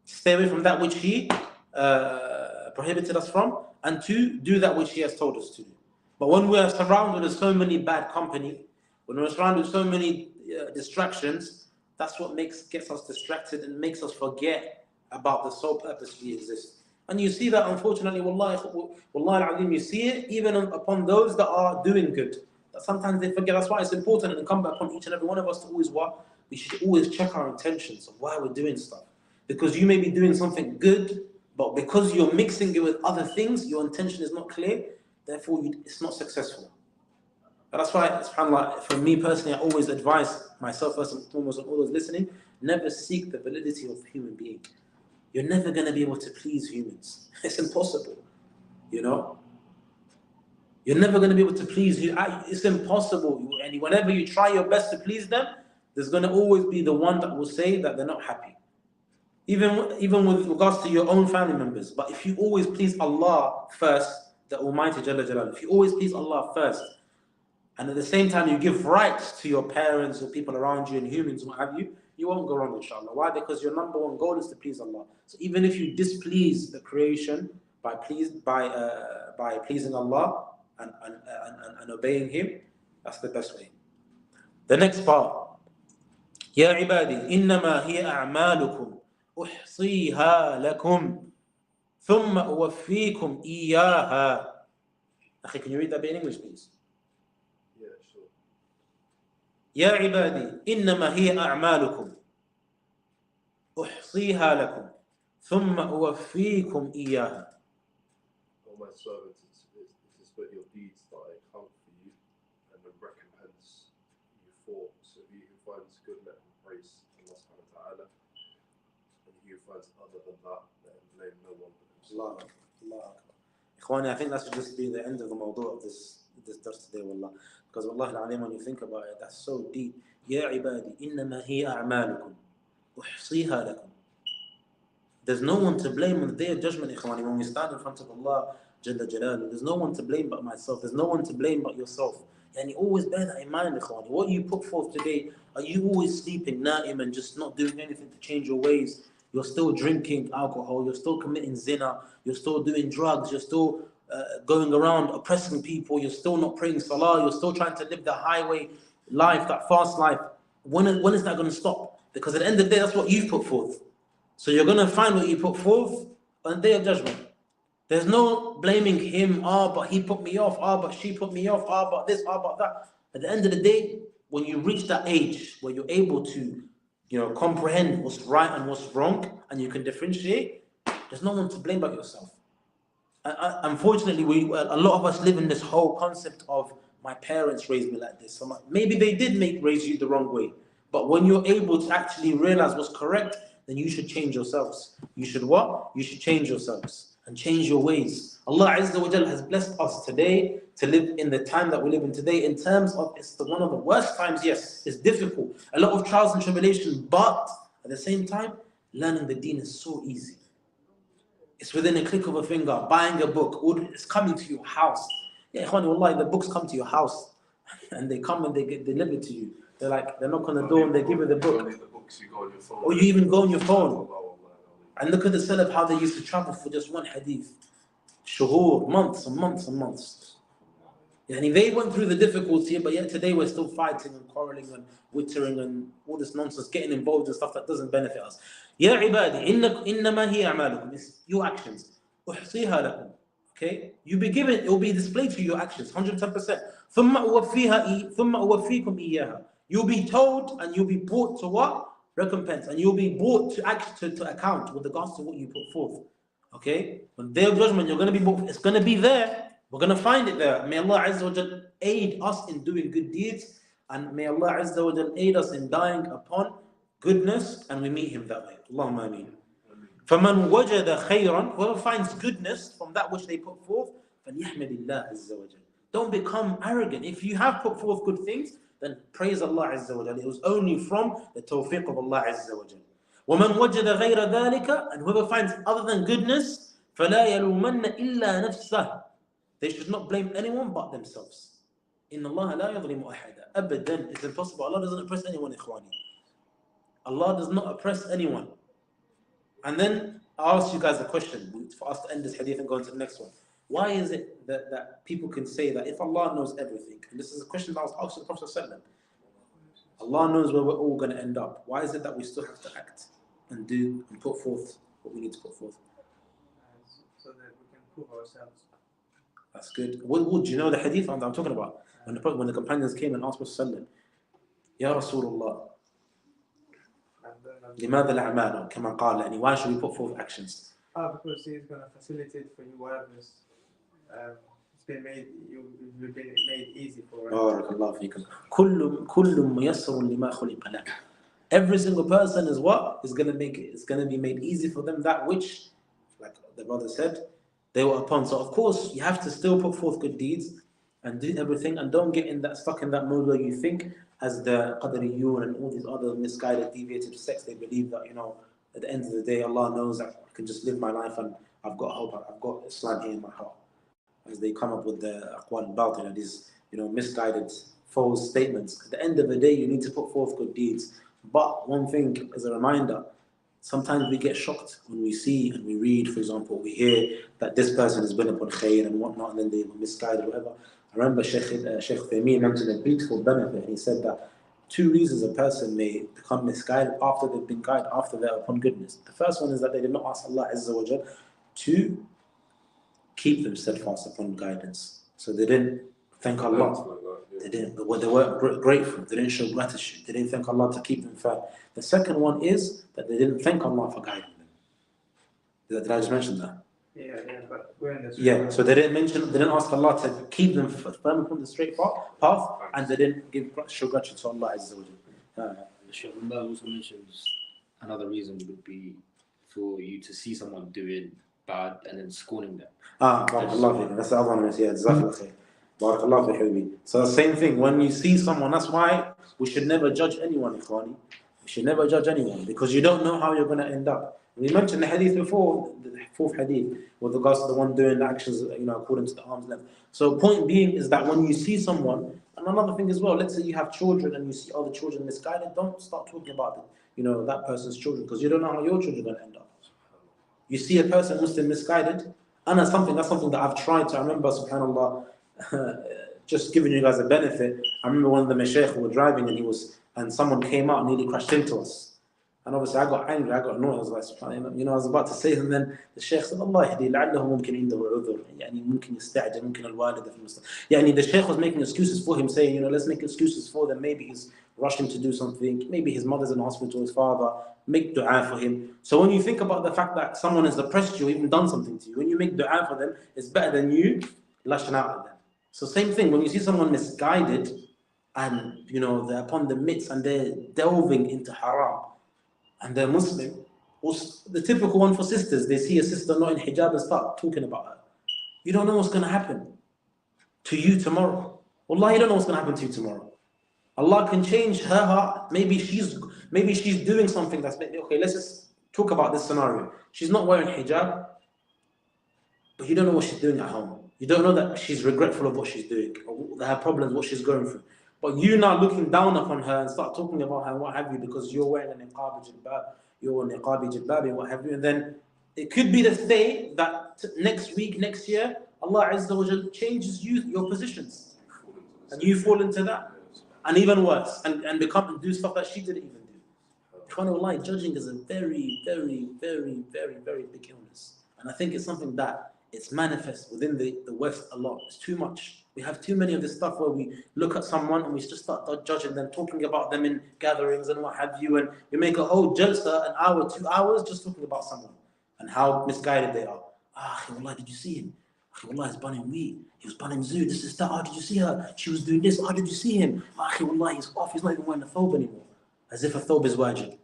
Stay away from that which He prohibited us from, and to do that which He has told us to do. But when we are surrounded with so many bad company, when we're surrounded with so many distractions, that's what gets us distracted and makes us forget about the sole purpose we exist. And you see that, unfortunately, wallahi al-azim, you see it even upon those that are doing good. That sometimes they forget. That's why it's important, and come back upon each and every one of us to always what? We should always check our intentions of why we're doing stuff. Because you may be doing something good, but because you're mixing it with other things, your intention is not clear. Therefore, it's not successful. And that's why, subhanAllah, for me personally, I always advise myself first and foremost, and all those listening, never seek the validity of a human being. You're never going to be able to please humans. It's impossible. You know? You're never going to be able to please you. It's impossible. And whenever you try your best to please them, there's going to always be the one that will say that they're not happy. Even with regards to your own family members. But if you always please Allah first, the Almighty Jalla Jalal, if you always please Allah first, and at the same time you give rights to your parents or people around you and humans and what have you, you won't go wrong, inshallah. Why? Because your number one goal is to please Allah. So even if you displease the creation by pleasing Allah and obeying Him, that's the best way. The next part. Ya ibadi, innama hiya a'malukum uhsiha lakum thumma uwaffikum iyyaha. Akhi, can you read that in English, please? Yeah, sure. Ya ibadi, innama hiya a'malukum uhsiha lakum thumma uwaffikum iyyaha. O my servants, it is but your deeds that I count for you, and the recompense you for. So he who finds good, let him praise Allah subhanahu wa ta'ala, and he who finds other than that, let him blame no one but himself. Allah. Ikhwani, I think that should just be the end of the mawdu' of this dars today, wallah. Because wallahi al-azim, when you think about it, that's so deep. Ya ibadi, innama hiya a'malukum uhsiha lakum. There's no one to blame on the day of judgment, ikhwani. When we stand in front of Allah Jalla Jalaluhu, there's no one to blame but myself. There's no one to blame but yourself. And you always bear that in mind, ikhwani. What you put forth today, are you always sleeping, na'im, and just not doing anything to change your ways? You're still drinking alcohol, you're still committing zina, you're still doing drugs, you're still going around oppressing people, you're still not praying salah, you're still trying to live the highway life, that fast life. When is that going to stop? Because at the end of the day, that's what you've put forth. So you're going to find what you put forth on the day of judgment. There's no blaming him, but he put me off, but she put me off, but this, but that. At the end of the day, when you reach that age where you're able to comprehend what's right and what's wrong, and you can differentiate, there's no one to blame but yourself. Unfortunately, a lot of us live in this whole concept of my parents raised me like this. So maybe they did raise you the wrong way, but when you're able to actually realize what's correct, then you should change yourselves. You should what? You should change yourselves and change your ways. Allah Azza wa Jalla has blessed us today to live in the time that we live in today. In terms of, it's one of the worst times. Yes, it's difficult, a lot of trials and tribulation, but at the same time, Learning the deen is so easy. It's within a click of a finger. Buying a book, it's coming to your house. Yeah, ikhwan, wallahi, the books come to your house. And they come and they get delivered to you. They knock on the door and they give you the book. Or you even go on your phone. And look at the salaf, how they used to travel for just one hadith. Shuhur, months and months and months. Yani they went through the difficulty, but yet today we're still fighting and quarreling and wittering and all this nonsense, getting involved in stuff that doesn't benefit us. Ya ibadi, innama hiya a'malukum. It's your actions. Uhsiha lakum. Okay? You'll be given, it will be displayed to you, your actions, 110%. ثم أوفيكم إياها. You'll be told and you'll be brought to what? Recompense. And you'll be brought to account with regards to what you put forth. Okay? On the day of judgment, you're going to be brought, it's going to be there. We're going to find it there. May Allah Azza wa Jal aid us in doing good deeds, and may Allah Azza wa Jal aid us in dying upon goodness, and we meet Him that way. Allahumma ameen. فَمَنْ وَجَدَ خَيْرًا, whoever finds goodness from that which they put forth, فَلْيَحْمَدِ اللَّهَ عَزَّ وَجَلَ. Don't become arrogant. If you have put forth good things, then praise Allah Azza wa Jal. It was only from the tawfiq of Allah Azza wa Jal. وَمَنْ وَجَدَ غَيْرَ ذَلِكَ, and whoever finds other than goodness, فَلَا يَلُومَنَّ إِلَّا نَفْسَهُ. They should not blame anyone but themselves. إِنَّ اللَّهَ لَا يَظْلِمُ أَحَدًا. أبدا, it's impossible. Allah doesn't oppress anyone, ikhwani. Allah does not oppress anyone. And then I'll ask you guys a question for us to end this hadith and go on to the next one. Why is it that people can say that if Allah knows everything, and this is a question that was asked to the Prophet ﷺ, Allah knows where we're all going to end up. Why is it that we still have to act and do and put forth what we need to put forth? So that we can prove ourselves. That's good. What do you know the hadith I'm talking about? When the companions came and asked Prophet ﷺ, Ya Rasulullah, لماذا الأعمال كما قال, يعني why should we put forth actions? Because He is going to facilitate for you whatever it's been made. You've been made easy for it. بارك الله فيكم. كل ميسر لما خلق له. Every single person is what is going to be made easy for them that which, like the brother said, they were upon. So of course you have to still put forth good deeds and do everything, and don't get stuck in that mode where you think, as the Qadariyun and all these other misguided, deviated sects, they believe that, at the end of the day, Allah knows that I can just live my life and I've got hope, I've got Islam here in my heart. As they come up with the aqwal al-batil, these, misguided, false statements. At the end of the day, you need to put forth good deeds. But one thing as a reminder, sometimes we get shocked when we see and we read, for example, we hear that this person has been upon khair and whatnot, and then they were misguided, whatever. I remember Sheikh Uthaymeen mentioned a beautiful benefit. He said that 2 reasons a person may become misguided after they've been guided, after they're upon goodness. The first one is that they did not ask Allah Azza wa Jal to keep them steadfast upon guidance. So they didn't thank Allah. They weren't grateful. They didn't show gratitude. They didn't thank Allah to keep them firm. The second one is that they didn't thank Allah for guiding them. Did I just mention that? Yeah, but we're in this. Yeah, so they didn't ask Allah to keep them firm upon the straight path, and they didn't show gratitude to Allah Azza wa Jal. Sheikh Imam also mentions another reason would be for you to see someone doing bad and then scorning them. Barakallah fiqh. That's the other one. Yeah, Jazakallah khair. Barakallah fi habibi. So the same thing, when you see someone, that's why we should never judge anyone, ikhwani. We should never judge anyone, because you don't know how you're going to end up. We mentioned the hadith before, the 4th hadith, with regards to the one doing the actions, according to the arm's length. So point being is that when you see someone, and another thing as well, let's say you have children and you see other children misguided, don't start talking about that person's children, because you don't know how your children are going to end up. You see a person Muslim misguided, and that's something that I've tried to remember, subhanAllah, just giving you guys a benefit. I remember one of the mashaykh who were driving and someone came out and nearly crashed into us. And obviously I got angry, I got annoyed. I was like, subhanAllah, I was about to say, and then the shaykh said, Allah yahdi, لعله ممكن عنده عذر, يعني ممكن يستعجل, ممكن الوالد في المستقبل. يعني the shaykh was making excuses for him, saying, let's make excuses for them. Maybe he's rushing to do something. Maybe his mother's in the hospital, his father. Make dua for him. So when you think about the fact that someone has oppressed you, or even done something to you, when you make dua for them, it's better than you lashing out at them. So same thing, when you see someone misguided and they're upon the midst and they're delving into haram and they're Muslim, or the typical one for sisters, they see a sister not in hijab and start talking about her. You don't know what's going to happen to you tomorrow. Wallahi, you don't know what's going to happen to you tomorrow. Allah can change her heart. Maybe she's doing something that's okay. Let's just talk about this scenario. She's not wearing hijab, but you don't know what she's doing at home. You don't know that she's regretful of what she's doing, or her problems, what she's going through. But you now looking down upon her and start talking about her and what have you, because you're wearing an niqab jilbab, you're a niqabi jilbab and what have you, and then it could be the state that next week, next year, Allah Azza wa Jal changes your positions, and you fall into that, and even worse, and become and do stuff that she didn't even do. Subhanallah, judging is a very, very, very, very, very big illness, and I think it's something that it's manifest within the West a lot. It's too much. We have too many of this stuff where we look at someone and we just start judging them, talking about them in gatherings and what have you, and we make a whole jalsa, an hour, 2 hours, just talking about someone and how misguided they are. Wallah, did you see him? Wallah, he's burning weed. He was burning zoo. This is that. Did you see her? She was doing this. Did you see him? Wallah, he's off. He's not even wearing a thobe anymore. As if a thobe is wajib.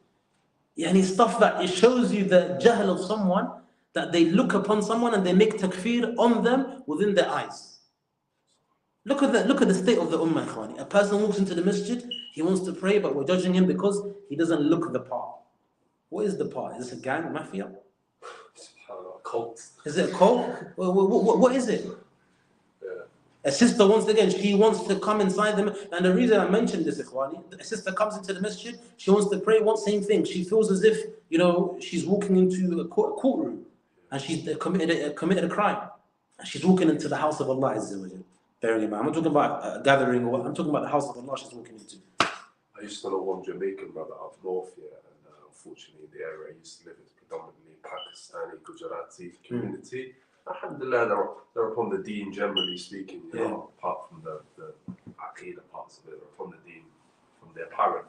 Yeah, and it's stuff that it shows you the jahl of someone, that they look upon someone and they make takfir on them within their eyes. Look at the state of the ummah, ikhwani. A person walks into the masjid, he wants to pray, but we're judging him because he doesn't look the part. What is the part? Is this a gang, mafia? Cult. Is it a cult? What is it? Yeah. A sister, once again, she wants to come inside them. And the reason I mentioned this, ikhwani, a sister comes into the masjid, she wants to pray, same thing. She feels as if, she's walking into a courtroom and she's committed a crime. And she's walking into the house of Allah Azza wa Jal. I'm not talking about a gathering, I'm talking about the house of Allah she's walking into. I used to know one Jamaican brother up north here, and unfortunately the area I used to live in is predominantly Pakistani, Gujarati community. Alhamdulillah, they're upon the deen, generally speaking, apart from the Aqidah parts of it, they're upon the deen from their parent.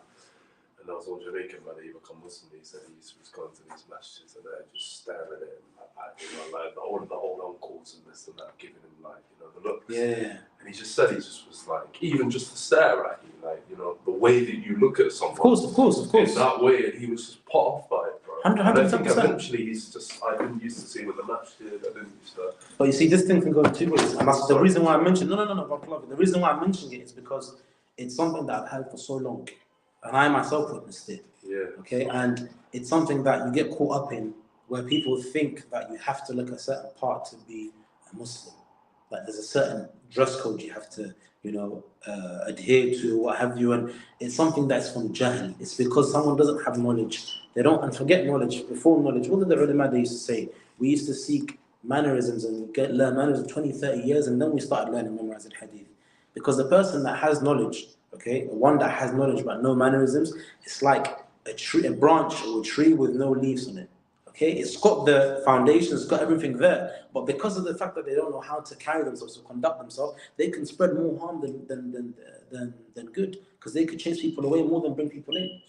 And I was on Jamaican brother, he became Muslim, he said he was going to these masjids and they're just staring at him, like all of the old uncles and this and that, giving him the looks. Yeah. And he just said he just was like, even just to stare at you, the way that you look at someone. Of course. In that way, and he was just put off by it, bro. 100%. And I think eventually I didn't used to see him at the masjid, I didn't used to. But you see, this thing can go in two ways. And that's the reason why I mentioned, the reason why I mentioned it is because it's something that I've had for so long. And I myself witnessed it. Yeah. Okay, and it's something that you get caught up in, where people think that you have to look a certain part to be a Muslim. Like there's a certain dress code you have to, adhere to, what have you, and it's something that's from jahl. It's because someone doesn't have knowledge. They don't, and forget knowledge, before knowledge. What did the ulama they used to say? We used to seek mannerisms and learn manners of 20, 30 years, and then we started learning memorizing hadith. Because the person that has knowledge, one that has knowledge but no mannerisms, it's like a branch or a tree with no leaves on it. It's got the foundation, it's got everything there, but because of the fact that they don't know how to carry themselves, to conduct themselves, they can spread more harm than good, because they could chase people away more than bring people in.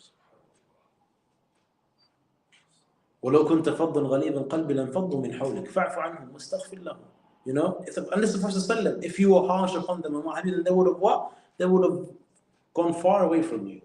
وَلَوْ كُنْتَ فَضًّا غَلِيظَ الْقَلْبِ لَانْفَضُّوا مِنْ حَوْلِكَ فَاعْفُ عَنْهُمْ وَاسْتَغْفِرْ لَهُمْ. Unless the Prophet, if you were harsh upon them and what have you, then they would have what? They would have gone far away from you.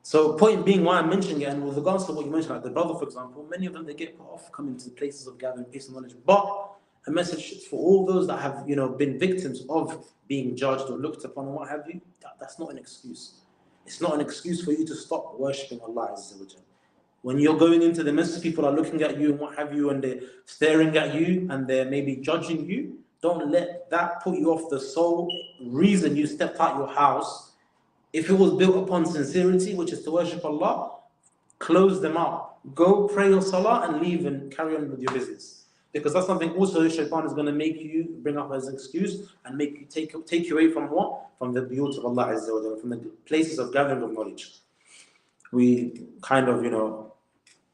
So point being why I'm mentioning it, and with regards to what you mentioned, like the brother, for example, many of them, they get put off coming to places of gathering peace and knowledge. But a message for all those that have, been victims of being judged or looked upon and what have you, that's not an excuse. It's not an excuse for you to stop worshipping Allah Azza wa Jal. When you're going into the masjid, people are looking at you and what have you, and they're staring at you and they're maybe judging you. Don't let that put you off the sole reason you stepped out your house. If it was built upon sincerity, which is to worship Allah, close them out. Go pray your salah and leave and carry on with your business. Because that's something also shaitan is going to make you bring up as an excuse and make you take you away from what? From the beauty of Allah Azza wa Jalla, from the places of gathering of knowledge. We kind of,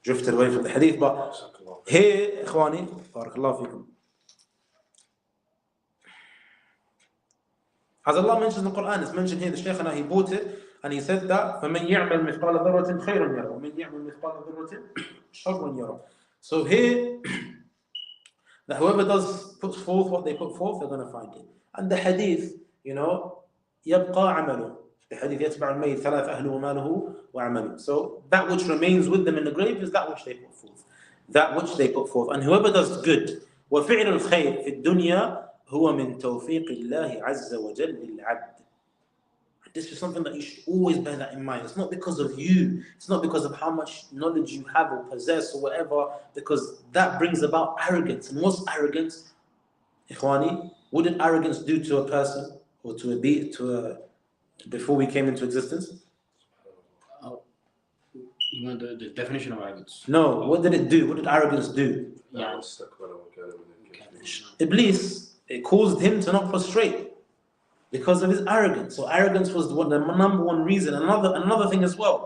drifted away from the hadith, but here, ikhwani, barakallahu feekum. As Allah mentions in the Quran, it's mentioned here, the Shaykhana, he bought it, and he said that, فَمَنْ يَعْمَلْ مِثْقَالَ ذَرَّةٍ خَيْرًا يَرَى وَمَنْ يَعْمَلْ مِثْقَالَ ذَرَّةٍ شَرًّا يَرَى. So here, that whoever puts forth what they put forth, they're going to find it. And the hadith, يبقى عمله. The hadith يتبع الميت ثلاث أهله وماله وعمله. So that which remains with them in the grave is that which they put forth. That which they put forth. And whoever does good, وَفِعْلُ الْخَيْرِ فِي الدُّنْيَا هو من توفيق الله عز وجل للعبد. This is something that you should always bear that in mind. It's not because of you. It's not because of how much knowledge you have or possess or whatever, because that brings about arrogance. And what's arrogance? Ikhwani, what did arrogance do to a person or to a being, before we came into existence? You want the definition of arrogance? No, what did it do? What did arrogance do? Yeah. Iblis, it caused him to not prostrate because of his arrogance. So arrogance was the number one reason. Another thing as well.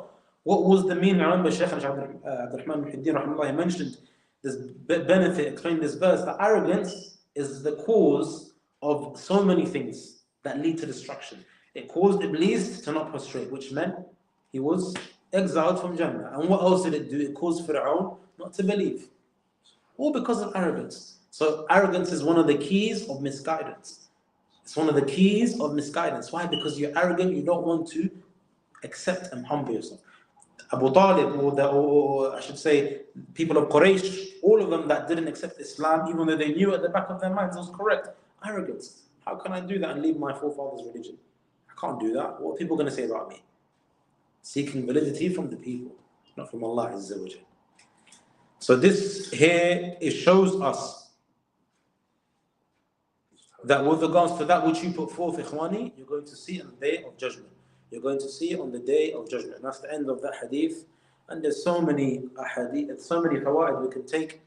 What was the meaning? I remember Shaykh Abdurrahman Muhyiddin mentioned this benefit, explained this verse, that arrogance is the cause of so many things that lead to destruction. It caused Iblis to not prostrate, which meant he was exiled from Jannah. And what else did it do? It caused Fir'aun not to believe. All because of arrogance. So arrogance is one of the keys of misguidance. It's one of the keys of misguidance. Why? Because you're arrogant, you don't want to accept and humble yourself. Abu Talib, or I should say, people of Quraysh, all of them that didn't accept Islam, even though they knew at the back of their minds it was correct. Arrogance. How can I do that and leave my forefathers' religion? I can't do that. What are people going to say about me? Seeking validity from the people, not from Allah Azza wa Jal. So this here, it shows us that with regards to that which you put forth, Ikhwani, you're going to see on the day of judgment. You're going to see on the day of judgment. And that's the end of that hadith. And there's so many hadith, so many fawaid we can take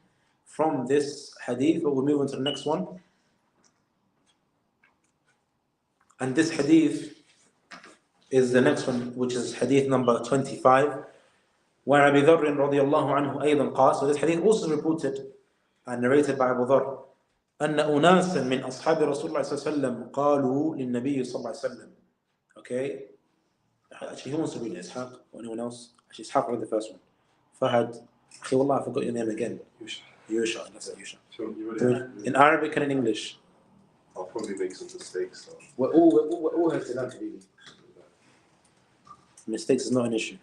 from this hadith, but we'll move on to the next one. And this hadith is the next one, which is hadith number 25. Where Abu Dharr radiallahu anhu أيضا قال. So this hadith also reported and narrated by Abu Dharr. أن أناسا من أصحاب رسول الله صلى الله عليه وسلم قالوا للنبي صلى الله عليه وسلم. Okay. Actually, who wants to read Ishaq or anyone else? Actually, Ishaq read the first one. Fahad. Akhi, wallah, I forgot your name again. Yusha. That's it, Yusha. In Arabic and in English. I'll probably make some mistakes. So. We're all have to learn to read. Mistakes is not an issue.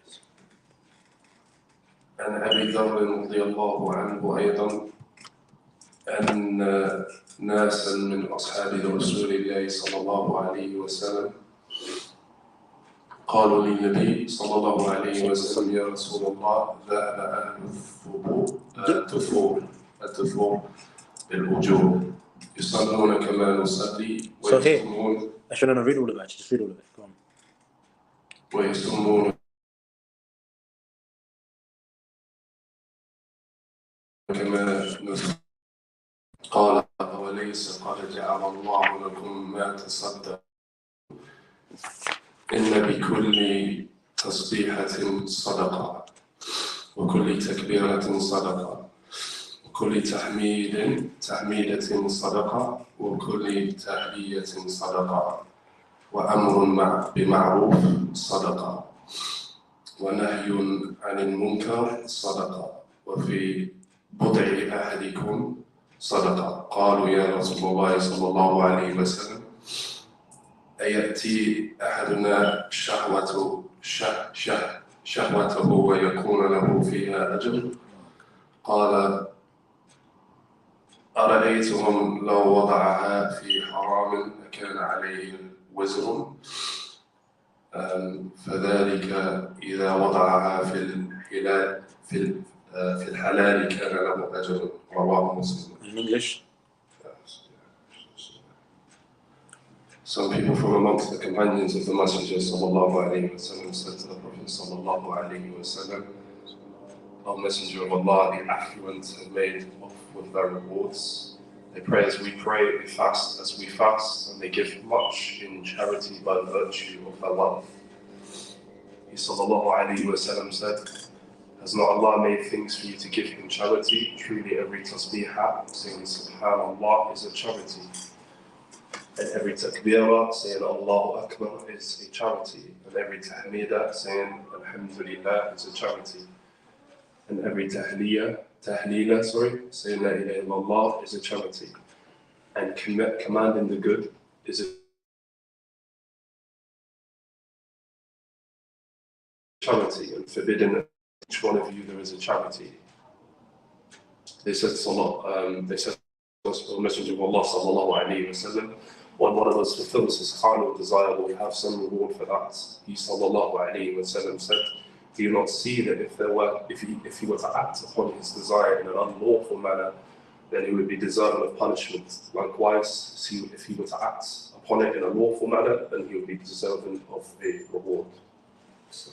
عن أبي ذر رضي الله عنه أيضا أن ناسا من أصحاب رسول الله صلى الله عليه وسلم قالوا للنبي صلى الله عليه وسلم يا رسول الله ذهب أهل الثفور بالأجور يصلون كما نصلي ويصومون. I shouldn't read all of that. Just read all of it. Go on. ويصومون كما نصلي. قال وليس قد جعل الله لكم ما تصدق إن بكل تسبيحة صدقة وكل تكبيرة صدقة وكل تحميدة صدقة وكل تهلية صدقة وأمر بمعروف صدقة ونهي عن المنكر صدقة وفي بضع أحدكم صدقة. قالوا يا رسول الله صلى الله عليه وسلم أيأتي أحدنا شهوته ويكون له فيها أجر؟ قال أرأيتهم لو وضعها في حرام أكان عليه وزر؟ فذلك إذا وضعها في الحلال كان له أجر. رواه مسلم. In English. Some people from amongst the companions of the Messenger sallallahu alaihi wasallam said to the Prophet sallallahu alaihi wasallam, "O Messenger of Allah, the affluent have made off with their rewards. They pray as we pray, they fast as we fast, and they give much in charity by virtue of their love." He sallallahu alaihi wasallam said, "Has not Allah made things for you to give Him charity? Truly every tasbihah, saying Subhanallah, is a charity. And every takbirah, saying Allahu Akbar, is a charity. And every tahmidah, saying Alhamdulillah, is a charity. And every tahleela, saying La ilaha illallah, is a charity. And commanding the good is a charity. And forbidding each one of you there is a charity." They said, the Messenger of Allah sallallahu alayhi wa sallam, when one of us fulfills his carnal desire, will he have some reward for that? He sallallahu alayhi wa sallam said, do you not see that if he were to act upon his desire in an unlawful manner, then he would be deserving of punishment. Likewise, if he were to act upon it in a lawful manner, then he would be deserving of a reward. So,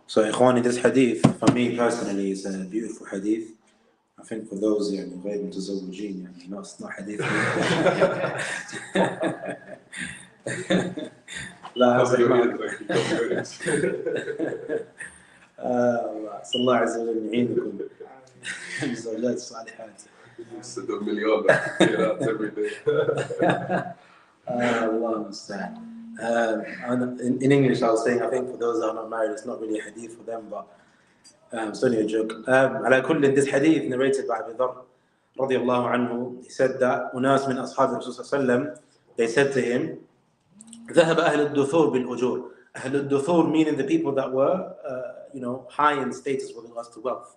So, Ikhwani, this hadith, for me personally, is a beautiful hadith. I think for those غير متزوجين it's not hadith. لا صلى الله عز وجل يعينكم الزوجات الصالحات. Allah understand. In English, I was saying, I think for those that are not married, it's not really a hadith for them, but it's only a joke. على كل, in this hadith narrated by Abu Dharr رضي الله عنه, he said that أناس من أصحاب الرسول صلى الله عليه وسلم, they said to him, ذهب أهل الدثور بالأجور. أهل الدثور meaning the people that were high in status with regards to wealth.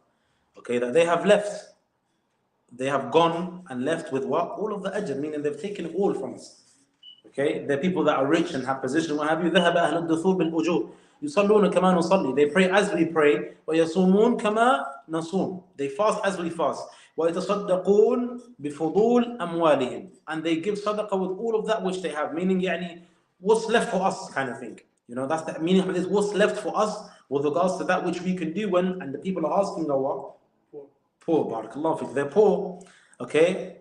Okay, that they have left. They have gone and left with what? All of the ajr, meaning they've taken it all from us. Okay, they're people that are rich and have position. What have you? ذهب أهل الدثور بالأجور. يصلون كما نصلي. They pray as we pray. ويصومون كما نصوم. They fast as we fast. ويتصدقون بفضول أموالهم. And they give sadaqah with all of that which they have. Meaning, what's left for us, kind of thing. That's the meaning of this. What's left for us with regards to that which we can do when, and the people are asking, what? Poor. Barakallahu fik. They're poor. Okay.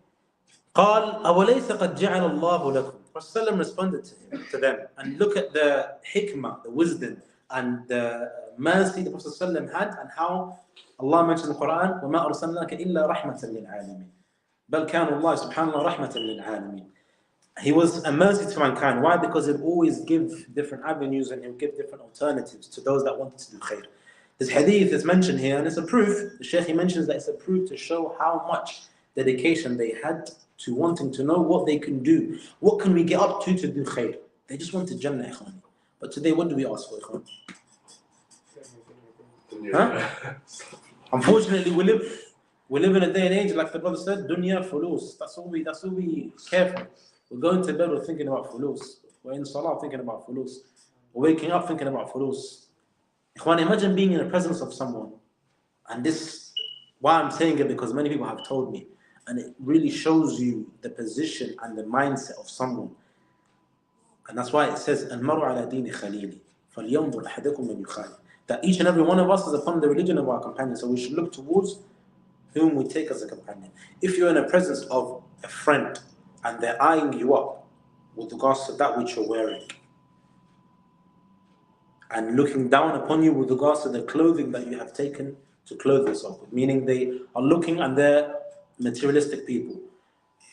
قال أوليس قد جعل الله لكم. Prophet responded to them, and look at the hikmah, the wisdom, and the mercy the Prophet had, and how Allah mentions in the Quran, وَمَا أَرْسَلْنَاكَ إِلَّا رَحْمَةً لِلْعَالَمِينَ بَلْ كَانَ اللَّهُ سُبْحَانَهُ رَحْمَةً لِلْعَالَمِينَ. He was a mercy to mankind. Why? Because he'll always give different avenues and he'll give different alternatives to those that wanted to do khair. This hadith is mentioned here, and it's a proof. The Shaykh mentions that it's a proof to show how much dedication they had to wanting to know what they can do. What can we get up to do khair? They just wanted Jannah, ikhwan. But today, what do we ask for, ikhwan? Unfortunately, we live in a day and age, like the brother said, dunya fulus. That's all we care for. We're going to bed, we're thinking about fulus. We're in salah thinking about fulus. We're waking up thinking about fulus. Ikhwan, imagine being in the presence of someone. And this, why I'm saying it, because many people have told me. And it really shows you the position and the mindset of someone. And that's why it says, الْمَرُ عَلَى دِينِ خَلِيلِ فَلْيَنْظُرْ أَحَدُكُمْ مَنْ يُخَالِلُ. That each and every one of us is upon the religion of our companion. So we should look towards whom we take as a companion. If you're in the presence of a friend and they're eyeing you up with regards to that which you're wearing, and looking down upon you with regards to the clothing that you have taken to clothe yourself with, meaning they are looking and they're materialistic people,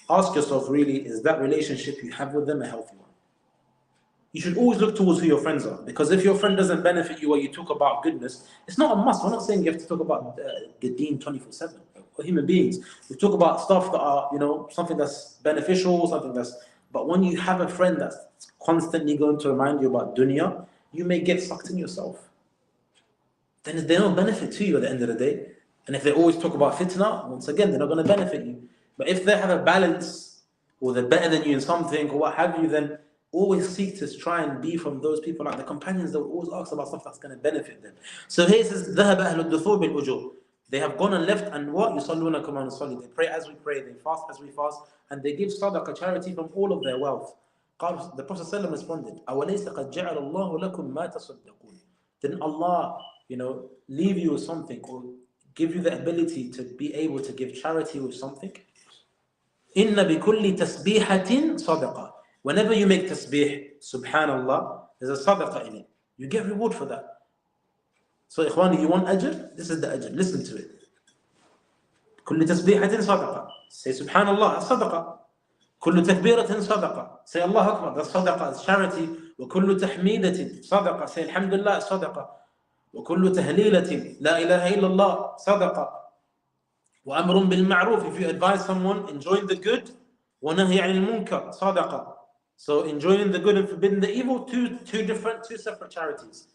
ask yourself, really, is that relationship you have with them a healthy one? You should always look towards who your friends are, because if your friend doesn't benefit you or you talk about goodness, it's not a must. We're not saying you have to talk about the deen 24/7. We're human beings. We talk about stuff that are, something that's beneficial, something that's. But when you have a friend that's constantly going to remind you about dunya, you may get sucked in yourself. Then there's no benefit to you at the end of the day. And if they always talk about fitna, once again, they're not going to benefit you. But if they have a balance, or they're better than you in something, or what have you, then always seek to try and be from those people, like the companions that will always ask about stuff that's going to benefit them. So here it says, ذَهَبَ أَهْلُ الدُّثُورِ بِالْأُجُورِ. They have gone and left, and what? يُصَلُّونَ كَمَا نُصَلِّي. They pray as we pray, they fast as we fast, and they give sadaqah, charity, from all of their wealth. The Prophet ﷺ responded, أَوَلَيْسَ قَدْ جَعَلَ اللَّهُ لَكُمْ مَا تَصَدَّقُونَ. Didn't Allah, leave you with something, or give you the ability to be able to give charity with something? إِنَّ بِكُلِّ تَسْبِيحَةٍ صَدَقَةٍ. Whenever you make tasbih, subhanallah, there's a sadaqah in it. You get reward for that. So, ikhwani, you want ajr? This is the ajr. Listen to it. كُلِّ تَسْبِيحَةٍ صَدَقَةٍ. Say subhanallah, sadaqah. كُلُّ تَكْبِيرَةٍ صَدَقَةٍ. Say Allah Akbar, that's sadaqah, it's charity. وَكُلُّ تَحْمِيدَةٍ صَدَقَةٍ. Say alhamdulillah, it's sadaqah. وَكُلُّ تَهْلِيلَةٍ لَا إِلَهَ إِلَّا اللَّهِ صَدَقَةٍ. وَأَمْرٌ بِالْمَعْرُوفِ. If you advise someone, enjoying the good, وَنَهْيَ عَنِ الْمُنكَرِ صَدَقَةٍ. So enjoying the good and forbidding the evil, two separate charities.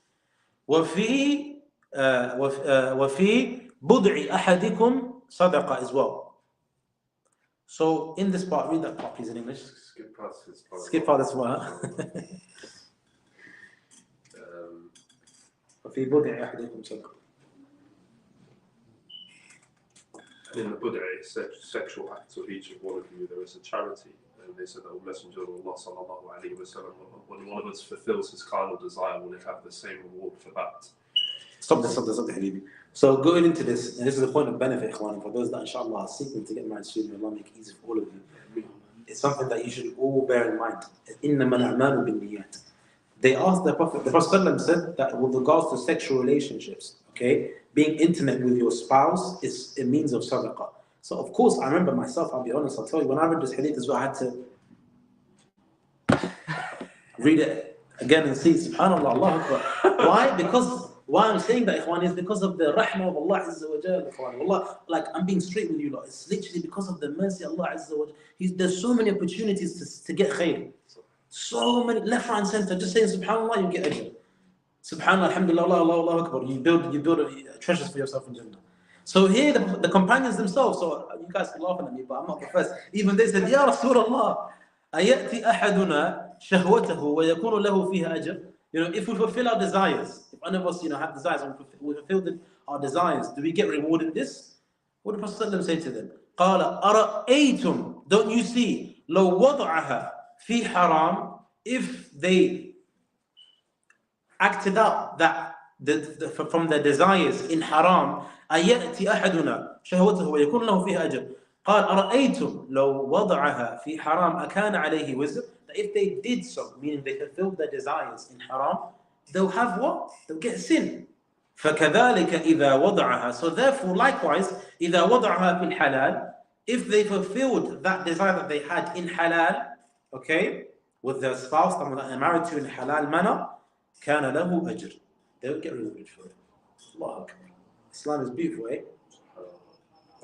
وَفِي وفي بضع أحدكم صدقة as well. So in this part, read that part please in English. Skip past this part. Skip past this part. وفي بضع أحدكم صدقة. In the Buddha, sexual acts of each of one of you, there is a charity. And they said that the Messenger of Allah sallallahu alaihi wasallam, when one of us fulfills his carnal desire, will it have the same reward for that? Stop this, Habibi. So going into this, and this is a point of benefit, Ikhwan, for those that inshallah are seeking to get married soon, may Allah make it easy for all of you. It's something that you should all bear in mind. إِنَّمَا الْأَعْمَالُ بِالنِّيَّاتِ. They asked the Prophet said that with regards to sexual relationships, okay, being intimate with your spouse is a means of sadaqah. So of course, I remember myself, I'll be honest, I'll tell you, when I read this hadith as well, I had to read it again and see, subhanAllah, Allah Akbar. Why? Because why I'm saying that, Ikhwan, is because of the rahmah of Allah Azza wa Jalla, Ikhwan. Allah, like, I'm being straight with you, lot. It's literally because of the mercy of Allah Azza wa Jalla. There's so many opportunities to get khair. So many, left, right, and center. Just saying subhanAllah, you get ajr. Subhanallah, alhamdulillah, Allah Akbar. You build treasures for yourself in Jannah. So here, the companions themselves, so you guys are laughing at me, but I'm not the first. Even they said, Ya Rasulullah, ayati ahaduna shahwatahu wa yakunu lahu fiha ajr. You know, if we fulfill our desires, if any of us, have desires and we fulfill our desires, do we get rewarded this? What did the Prophet say to them? قال أرأيتم, don't you see, لو وضعها في حرام, if they acted out that from their desires in haram, أيأتي أحدنا شهوته ويكون له فيها أجر. قال أرأيتم لو وضعها في حرام أكان عليه وزر. That if they did so, meaning they fulfilled their desires in haram, they'll have what? They'll get sin. فكذلك إذا وضعها. So therefore, likewise, إذا وضعها في الحلال, if they fulfilled that desire that they had in halal, okay, with their spouse that they're married to in halal manner, كان له أجر. They'll get rewarded for it. Allah Akbar. Islam is beautiful, eh?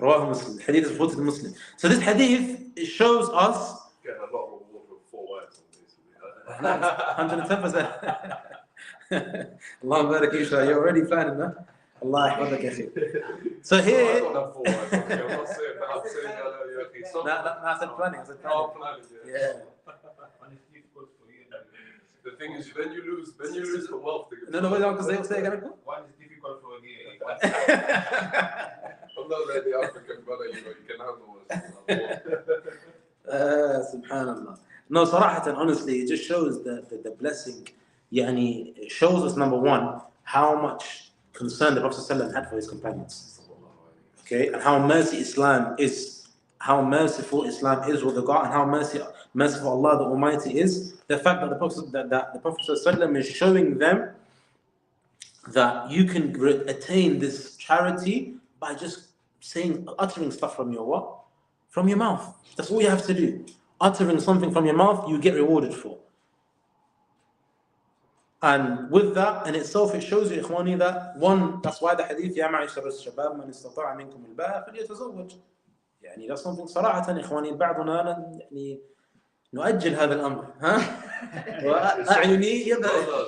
Rawah Muslim. Hadith is quoted in Muslim. So this hadith, it shows us. Get a lot of reward for 4 words on this. 110%. Allah barak inshallah. You're already planning, huh? Allah yahfadak ya akhi. So here. I don't have 4 words. Okay, I'm not saying that. I'm saying that. I said planning. Oh, planning. Yeah. The thing is, then you lose the wealth. No, wait, because they say again. One is difficult for me. I'm not like the African brother, you can handle it. Subhanallah. No, صراحة, honestly, it just shows the blessing. Yani, it shows us, number one, how much concern the Prophet ﷺ had for his companions. Okay, and how merciful Islam is with the God, and how merciful Allah the Almighty is. The fact that the Prophet ﷺ is showing them that you can attain this charity by just uttering stuff from your what? From your mouth. That's all you have to do. Uttering something from your mouth, you get rewarded for. And with that in itself, it shows you, Ikhwani, that one, that's why the hadith, يا معشر الشباب من استطاع منكم الباءة فليتزوج. يعني that's something صراحة إخواني بعضنا يعني نؤجل هذا الأمر. وأعيني يذهب.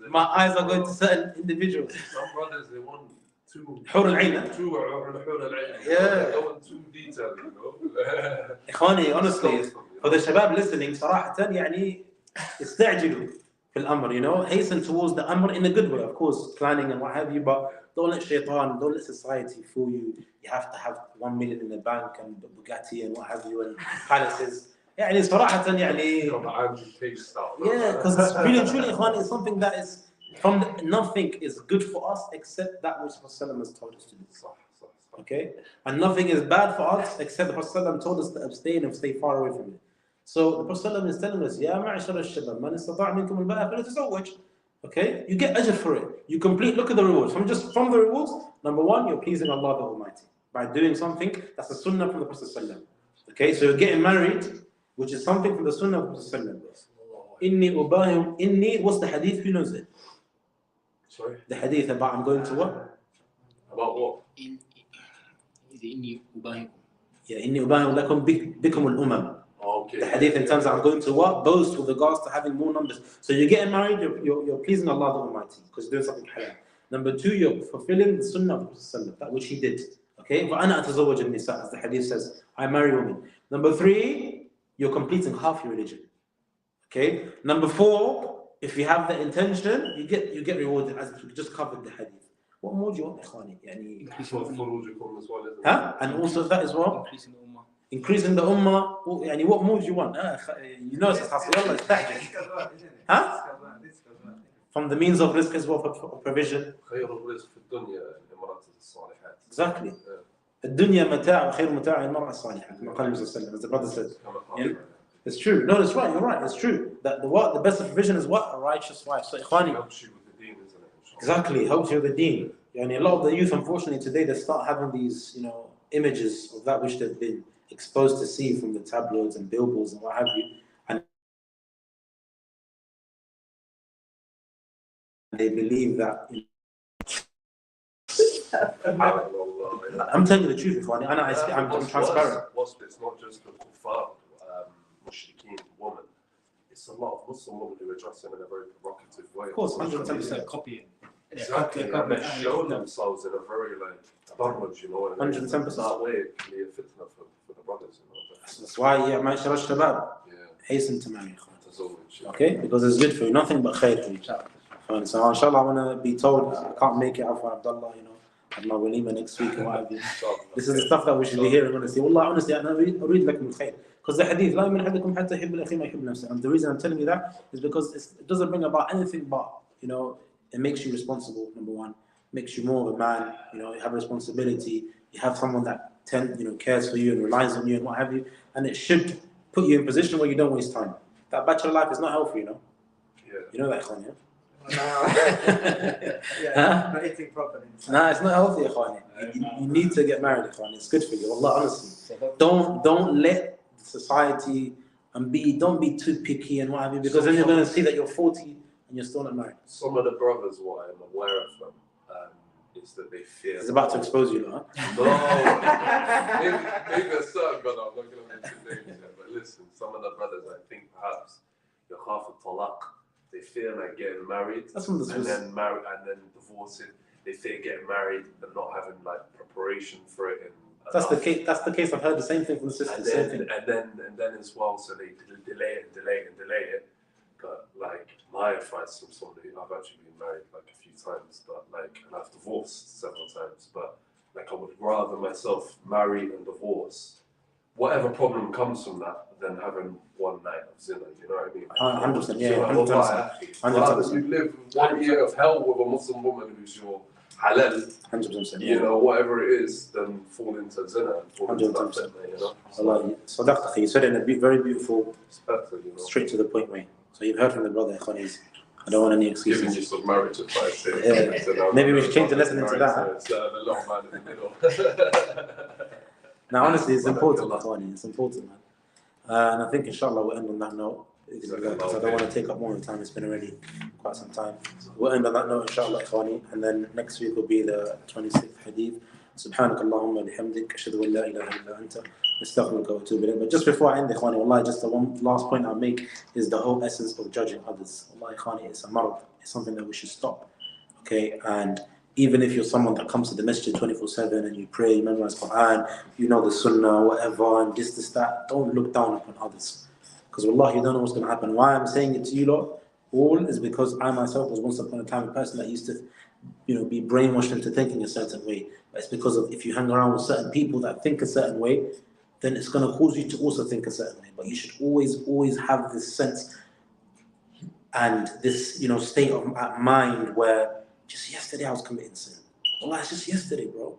My eyes are going to certain individuals. Some brothers, they want two حور العين. Yeah. Going too detailed, you know. إخواني, honestly, for the shabab listening, صراحة يعني استعجلوا في الأمر, hasten towards the amr in a good way, of course, planning and what have you, but don't let shaitan, don't let society fool you. You have to have 1 million in the bank and Bugatti and what have you and palaces. يعني صراحة يعني yeah, because really and truly, Ikhwan, is something that is nothing is good for us except that which the Prophet has told us to do. Okay, and nothing is bad for us except the Prophet told us to abstain and stay far away from it. So the Prophet is telling us, يا معشر الشباب من استطاع منكم الباءة فليتزوج. Okay, you get ajr for it. You complete. Look at the rewards. From the rewards, number one, you're pleasing Allah the Almighty by doing something that's a sunnah from the Prophet. Okay, so you're getting married, which is something from the sunnah of the Prophet. Inni, what's the hadith? Who knows it? Sorry? The hadith about I'm going to what? About what? Inni ubahikum. Yeah, inni ubahikum lakum bikum al-umam. Okay. The hadith in terms of I'm going to what? Boast with regards to having more numbers. So you're getting married, you're pleasing Allah the Almighty because you're doing something halal. Number 2, you're fulfilling the sunnah of Prophet, that which he did. Okay? وَأَنَا أَتَزَوَّجُ النِّسَاء, as the hadith says, I marry women. Number 3, you're completing half your religion. Okay? Number 4, if you have the intention, you get rewarded, as we just covered the hadith. What more do you want, Ikhwani? Huh? And also that as well? Increasing the ummah. What more do you want? You know, it's huh? From the means of rizq as well, for provision. Exactly. الدنيا متاع وخير متاع المرأة الصالحة كما قال النبي صلى الله عليه وسلم, as the brother said. Yeah. It's true. No, that's right. You're right. It's true. That the best of provision is what? A righteous wife. So, Ikhwani. Helps you with the deen, isn't it? Exactly. Helps you with the deen. A lot of the youth, unfortunately, today they start having these, images of that which they've been exposed to see from the tabloids and billboards and what have you, and they believe that. I'm telling you the truth, Ikhwani. I'm transparent. It's not just the kuffar, mushrikeen woman. It's a lot of Muslim women who are dressing in a very provocative way. Of course, 110% copying. Exactly, and they show themselves in a very dark, 110%. That way it can be a fitna for the brothers, That's why, ma'ashara al-shabab, hasten to marry, okay? Because it's good for you, nothing but khair for you. So inshallah, I want to be told I can't make it out for Abdullah, at my walima next week or what have you. This is the stuff that we should be hearing, honestly. Wallah, honestly, I read lakum khair. Because the hadith, لا يؤمن أحدكم حتى يحب لأخيه ما يحب لنفسه. And the reason I'm telling you that is because it doesn't bring about anything but, it makes you responsible, number 1. Makes you more of a man, you have responsibility. You have someone that cares for you and relies on you and what have you. And it should put you in a position where you don't waste time. That bachelor life is not healthy, Yeah. You know that, Ikhwan, yeah? Yeah, not eating properly. No, it's not healthy, Ikhwan. You need to get married, Ikhwan. It's good for you, Allah, honestly. Don't let society and don't be too picky and what have you, because then you're going to see that you're 40 and you're still not married. Some of the brothers, what I'm aware of them, is that they fear. It's about to expose you, huh? No, maybe a certain brother, I'm not going to mention names yet, but listen, some of the brothers, I think perhaps you're half a talaq. They fear getting married and then divorcing. They fear getting married and not having preparation for it. That's the case. That's the case. I've heard the same thing from the sisters. And then as well, so they delay it. But my advice from somebody, I've actually been married a few times, but and I've divorced several times. But I would rather myself marry and divorce, whatever problem comes from that, than having one night of zina. You know what I mean? 100%. Yeah, 100%. Rather you live 1 year of hell with a Muslim woman who's your halal, 100%. Whatever it is, then fall into zina and fall into that fitna, Allah, sadaqta, you said it in a very beautiful, straight to the point way. So you've heard from the brother, Khanis. I don't want any excuses. Giving you some marriage advice. Yeah. Maybe we should change the lesson into that. The little man in the middle. Now, honestly, it's important, Khani. It's important, man. And I think, inshallah, we'll end on that note. Because I don't want to take up more of the time. It's been already quite some time. We'll end on that note, inshallah, Khani. And then next week will be the 26th hadith. سبحانك اللهم وبحمدك أشهد أن لا إله إلا أنت أستغفرك وأتوب إليك. But just before I end, Ikhwani, wallahi, just the one last point I'll make is the whole essence of judging others. Wallahi, Ikhwani, it's a marad. It's something that we should stop. Okay, and even if you're someone that comes to the masjid 24/7 and you pray, you memorize Quran, you know the Sunnah, whatever, and this, that, don't look down upon others. Because wallahi, you don't know what's going to happen. Why I'm saying it to you lot all is because I myself was once upon a time a person that used to be brainwashed into thinking a certain way. But it's because of if you hang around with certain people that think a certain way, then it's going to cause you to also think a certain way. But you should always have this sense and this, state of mind where just yesterday I was committing sin. Wallah, it's just yesterday, bro.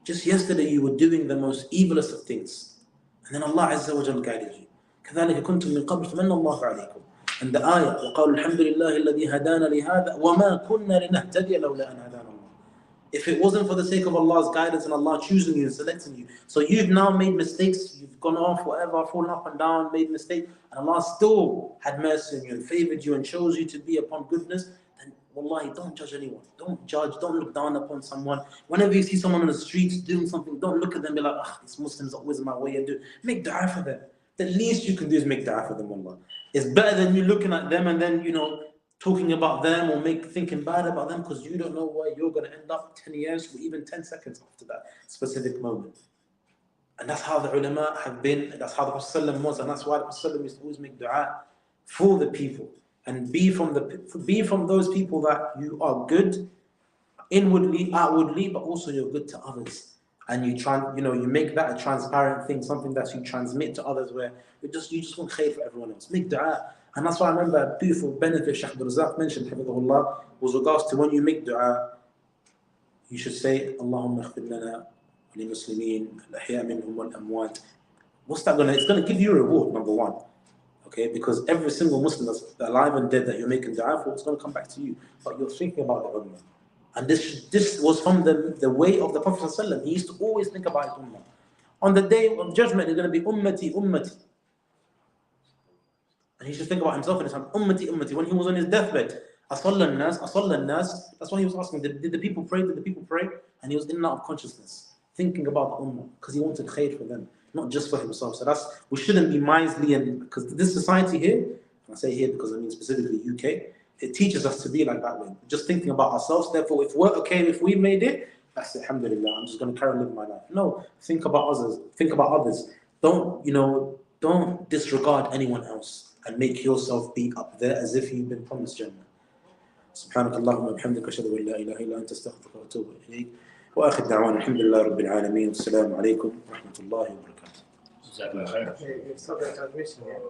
Just yesterday you were doing the most evilest of things. And then Allah Azza wa Jalla guided you. كذلك كنتم من قبل فمن الله عليكم. And the ayah, وقالوا الحمد لله الذي هدانا لهذا وما كنا لنهتدي لولا أن هدانا الله. If it wasn't for the sake of Allah's guidance and Allah choosing you and selecting you, so you've now made mistakes, you've gone off, whatever, fallen up and down, made mistakes, and Allah still had mercy on you and favored you and chose you to be upon goodness, then wallahi, don't judge anyone. Don't judge, don't look down upon someone. Whenever you see someone on the streets doing something, don't look at them and be like, these Muslims are always in my way and do. Make dua for them. The least you can do is make dua for them, Allah. It's better than you looking at them and then, talking about them or thinking bad about them, because you don't know where you're going to end up 10 years or even 10 seconds after that specific moment. And that's how the ulama have been, that's how the Prophet was, and that's why the Prophet used to always make dua for the people. And be from those people that you are good inwardly, outwardly, but also you're good to others. And you make that a transparent thing, something that you transmit to others, where you just want khair for everyone else. Make dua. And that's why I remember a beautiful benefit Shaykh Abdul Razak mentioned, Hafidhahullah, was regards to when you make dua, you should say, Allahumma ighfir lana wa muslimin al-ahya minhum wal amwat. What's that it's gonna give you a reward, number one. Okay, because every single Muslim that's alive and dead that you're making dua for, it's gonna come back to you. But you're thinking about the ummah. And this was from the way of the Prophet ﷺ. He used to always think about his ummah. On the day of judgment, he's going to be ummati, ummati. And he should think about himself in his hand, ummati, ummati. When he was on his deathbed, asalla nas, that's why he was asking, did the people pray? Did the people pray? And he was in and out of consciousness, thinking about the ummah, because he wanted khair for them, not just for himself. So we shouldn't be miserly, and because this society here, and I say here because I mean specifically UK, it teaches us to be like that way, just thinking about ourselves. Therefore, if we're okay, if we made it, that's it, alhamdulillah, I'm just going to carry on living my life. No, think about others. Don't disregard anyone else and make yourself be up there as if you've been promised Jannah. سبحانك اللهم وبحمدك أشهد أن لا إله إلا أنت أستغفرك وأتوب إليك وآخر دعوانا الحمد لله رب العالمين والسلام عليكم ورحمة الله وبركاته.